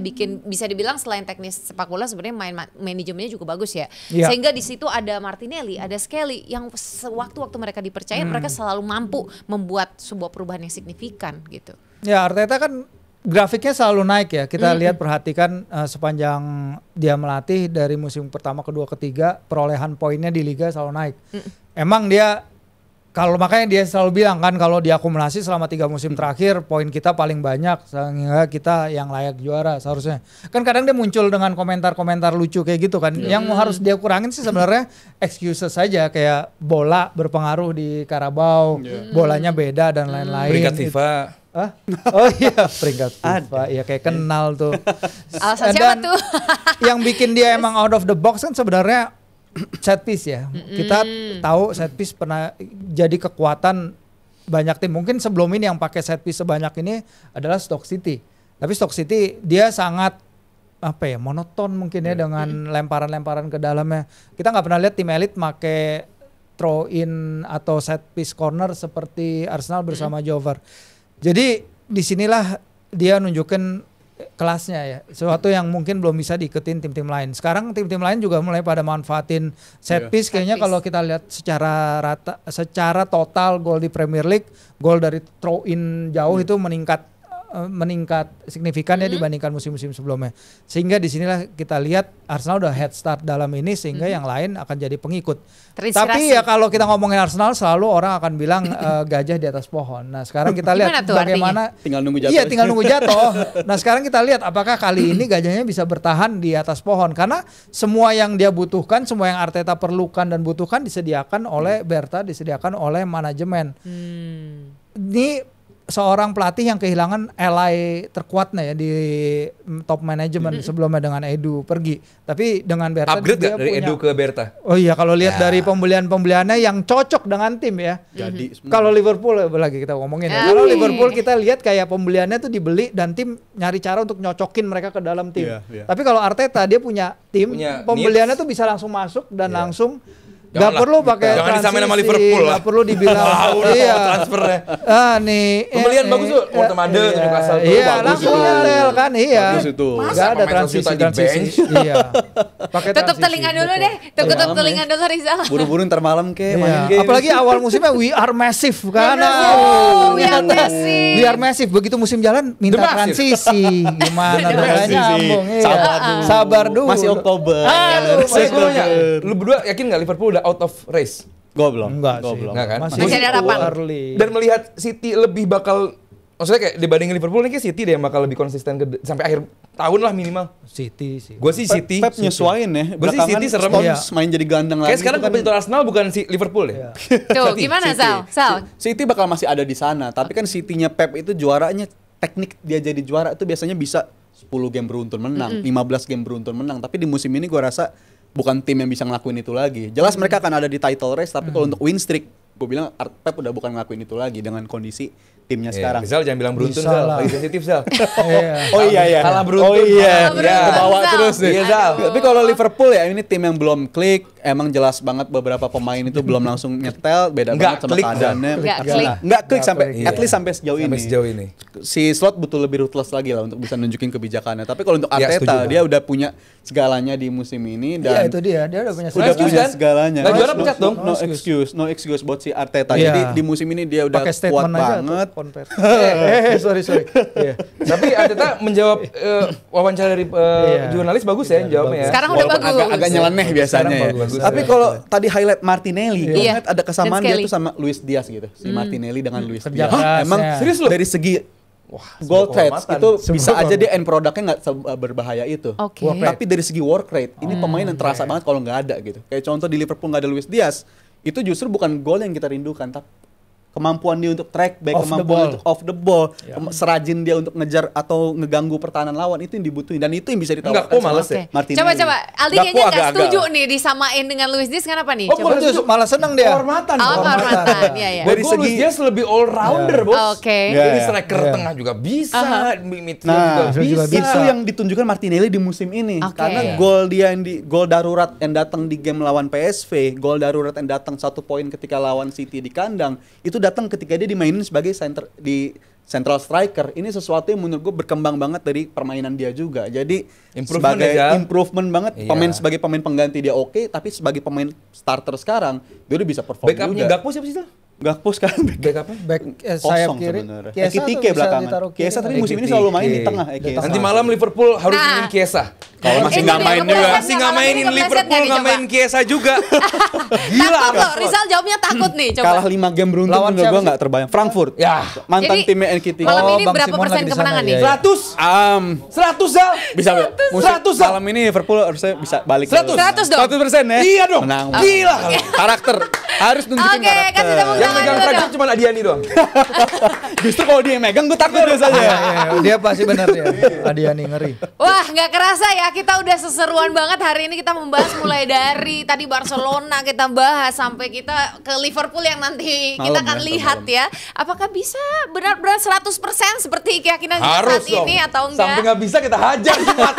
dibilang selain teknis sepak bola sebenarnya manajemennya juga bagus ya. Sehingga di situ ada Martinelli, ada Skelly yang sewaktu-waktu mereka dipercaya mereka selalu mampu membuat sebuah perubahan yang signifikan gitu. Ya Arteta kan grafiknya selalu naik ya. Kita lihat perhatikan sepanjang dia melatih dari musim pertama, kedua, ketiga, perolehan poinnya di liga selalu naik. Emang dia makanya dia selalu bilang kan kalau diakumulasi selama 3 musim terakhir poin kita paling banyak sehingga kita yang layak juara seharusnya. Kan kadang dia muncul dengan komentar-komentar lucu kayak gitu kan. Yang harus dia kurangin sih sebenarnya excuses saja kayak bola berpengaruh di Carabao, bolanya beda dan lain-lain. Peringkat FIFA. Oh iya peringkat FIFA, ya kayak kenal tuh. Alasan siapa tuh? Yang bikin dia emang out of the box kan sebenarnya set piece ya. Kita tahu set piece pernah jadi kekuatan banyak tim. Mungkin sebelum ini yang pakai set piece sebanyak ini adalah Stoke City. Tapi Stoke City dia sangat monoton mungkin ya dengan lemparan-lemparan ke dalamnya. Kita nggak pernah lihat tim elit pakai throw in atau set piece corner seperti Arsenal bersama Jover. Jadi disinilah dia nunjukin kelasnya ya, sesuatu yang mungkin belum bisa diikutin tim-tim lain. Sekarang tim-tim lain juga mulai pada manfaatin set piece. Kayaknya kalau kita lihat secara total gol di Premier League, gol dari throw in jauh itu meningkat signifikan ya dibandingkan musim-musim sebelumnya. Sehingga disinilah kita lihat Arsenal udah head start dalam ini sehingga yang lain akan jadi pengikut. Tapi ya kalau kita ngomongin Arsenal selalu orang akan bilang gajah di atas pohon. Nah sekarang kita lihat bagaimana tinggal nunggu jatuh. Iya tinggal nunggu jatuh. Nah sekarang kita lihat apakah kali ini gajahnya bisa bertahan di atas pohon, karena semua yang dia butuhkan, semua yang Arteta perlukan dan butuhkan disediakan oleh Berta, disediakan oleh manajemen. Ini seorang pelatih yang kehilangan ally terkuatnya ya di top manajemen sebelumnya dengan Edu pergi. Tapi dengan Berta upgrade dia dari Edu ke Berta. Oh iya kalau lihat dari pembeliannya yang cocok dengan tim ya. Jadi kalau Liverpool lagi kita ngomongin ya. Kalau Liverpool kita lihat kayak pembeliannya tuh dibeli dan tim nyari cara untuk nyocokin mereka ke dalam tim. Tapi kalau Arteta dia punya tim, pembeliannya tuh bisa langsung masuk dan langsung gak perlu pakai jangan disamain sama Liverpool lah. Gak perlu dibilang transfernya. Pembelian bagus tuh. Portemade Newcastle tuh bagus. Langsung nyetel kan. Bagus itu. Gak ada transisi. Iya. Tutup telinga dulu deh. Tutup telinga dulu Rizal. Buru-buru ntar malam main game. Apalagi awal musimnya we are massive kan. We are massive. Begitu musim jalan minta transisi. Gimana caranya nyambung. Sabar dulu. Masih Oktober. Lu berdua yakin gak Liverpool udah out of race? Gue belum. Enggak kan? Masih ada harapan. Dan melihat City lebih bakal, maksudnya kayak dibandingin Liverpool nih, kayak City deh yang bakal lebih konsisten sampai akhir tahun lah minimal. City sih. Gue sih City. Pep nyesuain ya. Gue sih City serem. Main jadi gelandang lagi. Kayak sekarang kompetitor Arsenal bukan si Liverpool ya. Tuh gimana Sal? City bakal masih ada di sana. Tapi kan City-nya Pep itu juaranya, teknik dia jadi juara itu biasanya bisa 10 game beruntun menang, 15 game beruntun menang. Tapi di musim ini gue rasa bukan tim yang bisa ngelakuin itu lagi. Jelas mereka akan ada di title race, tapi kalau untuk win streak, gue bilang Pep udah bukan ngelakuin itu lagi dengan kondisi timnya sekarang. Rizal jangan bilang beruntun, Bisa Zal. lah. Lagi sensitif, Zal. Oh iya. Kalah beruntun. Oh iya. Kalah beruntun, Kebawa Zal. terus nih. Iya, Zal. Tapi kalau Liverpool ya ini tim yang belum klik. Emang jelas banget beberapa pemain itu belum langsung nyetel. Beda Nggak banget sama klik, Zal. keadaannya. Nggak klik. Nggak klik sampai Iya. at least sampai sejauh Sampai ini. sejauh ini. Si Slot butuh lebih ruthless lagi lah untuk bisa nunjukin kebijakannya. Tapi kalau untuk Ya, setuju, Arteta Bang. dia udah punya segalanya di musim ini Iya dan itu dia udah punya udah excuse, punya kan? segalanya. Nggak juara pecat dong. No excuse buat si Arteta. Iya. Jadi di musim ini dia udah pakai kuat statement aja banget. tuh, konver. Sorry. Iya. Tapi Arteta menjawab wawancara dari jurnalis bagus ya jawabnya ya. Sekarang udah Walaupun bagus. agak nyeleneh biasanya ya. bagus. Tapi kalau tadi highlight Martinelli, gue Iya. ngeliat ada kesamaan Dan dia Skelly. tuh sama Luis Diaz gitu. Si Martinelli dengan Luis Kerja Diaz. kerasnya. Emang Serius lu? dari segi Wah, goal sebuah threats kehormatan. itu Sebuah bisa aja kehormatan. dia end produknya nggak berbahaya itu. Oke. Tapi dari segi work rate, ini pemain yang terasa banget kalau nggak ada gitu. Kayak contoh di Liverpool nggak ada Luis Diaz, itu justru bukan gol yang kita rindukan, tapi kemampuan dia untuk track back, Off the kemampuan ball. untuk off the ball, serajin dia untuk ngejar atau ngeganggu pertahanan lawan itu yang dibutuhin dan itu yang bisa Enggak, ditawarkan kok sama males Oke. ya? Martinelli. Coba Aldi Gakpo kayaknya nggak agak-agak. setuju nih disamain dengan Luis Diaz, kenapa nih? Oh, Coba. bukan setuju. Malah seneng dia. Kehormatan. Oh, kehormatan. Iya, iya. Dari Dari segi segi- dia lebih all rounder, Bos. Oke. Ya, Jadi ya. striker Ya. tengah juga bisa, midfield Nah, juga bisa. itu yang ditunjukkan Martinelli di musim ini. Oke. Karena gol dia gol darurat yang datang di game lawan PSV, gol darurat yang datang 1 poin ketika lawan City di kandang, itu datang ketika dia dimainin sebagai central striker. Ini sesuatu yang menurut gue berkembang banget dari permainan dia juga. Jadi Improvement sebagai ya, Jal. improvement banget. Iya. Pemain sebagai pemain pengganti dia oke, tapi sebagai pemain starter sekarang dia udah bisa perform Backupnya juga. Gakpo siapa sih, Zal? Gakpo sekarang Backupnya? Back sayap kosong kiri. sebenarnya. Chiesa tuh Ekitike bisa belakangan. ditaruh kiri. Chiesa tapi musim ini selalu main di tengah. Chiesa. Nanti malam Liverpool harus Nah. mainin Chiesa. Kalau masih Ini nggak dia, main kepleset juga. nggak? Masih nggak Malam ini mainin kepleset Liverpool, nggak nih, nggak coba? main Chiesa juga. Gila. Takut loh, Rizal jawabnya takut nih, coba. Kalah 5 game beruntun Lawan menurut siapa gue sih? nggak terbayang. Frankfurt. Ya. Mantan Jadi, timnya Ekitike. malam Oh, ini Bang berapa Simon persen lagi di sana, kemenangan iya, nih? iya. 100. 100, Zal. Bisa musim 100, Zal. malam ini Liverpool harusnya bisa balik 100. 100 dong. 100% ya. Iya dong. Menang. Gila. Karakter. Harus nunjukin Oke, karakter. kasih tepuk Yang tangan megang dulu saja dong. cuma Adiani doang. Justru kalau dia yang megang gue takut biasanya. Iya, dia pasti benar ya. Adiani ngeri. Wah, nggak kerasa ya, kita udah seseruan banget hari ini. Kita membahas mulai dari tadi Barcelona kita bahas sampai kita ke Liverpool yang nanti kita Malam akan ya, lihat ya. Apakah bisa benar-benar 100% seperti keyakinan kita Harus saat dong. ini atau Sampai enggak? nggak bisa kita hajar Jumat.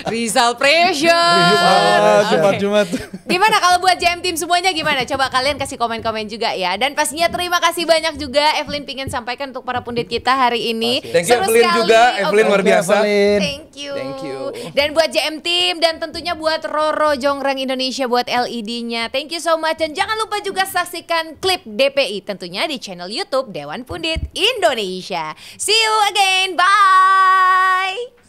Rizal pressure. Jumat. Gimana kalau buat JM Team semuanya gimana? Coba kalian kasih komen-komen juga ya. Dan pastinya terima kasih banyak juga Evelyn pingin sampaikan untuk para pundit kita hari ini. Thank you Seru Evelyn sekali juga. Evelyn luar obrolan. biasa. Thank you. Thank you. Dan buat JM Team dan tentunya buat Roro Jongrang Indonesia buat LED-nya. Thank you so much. Dan jangan lupa juga saksikan klip DPI tentunya di channel YouTube Dewan Pundit Indonesia. See you again. Bye.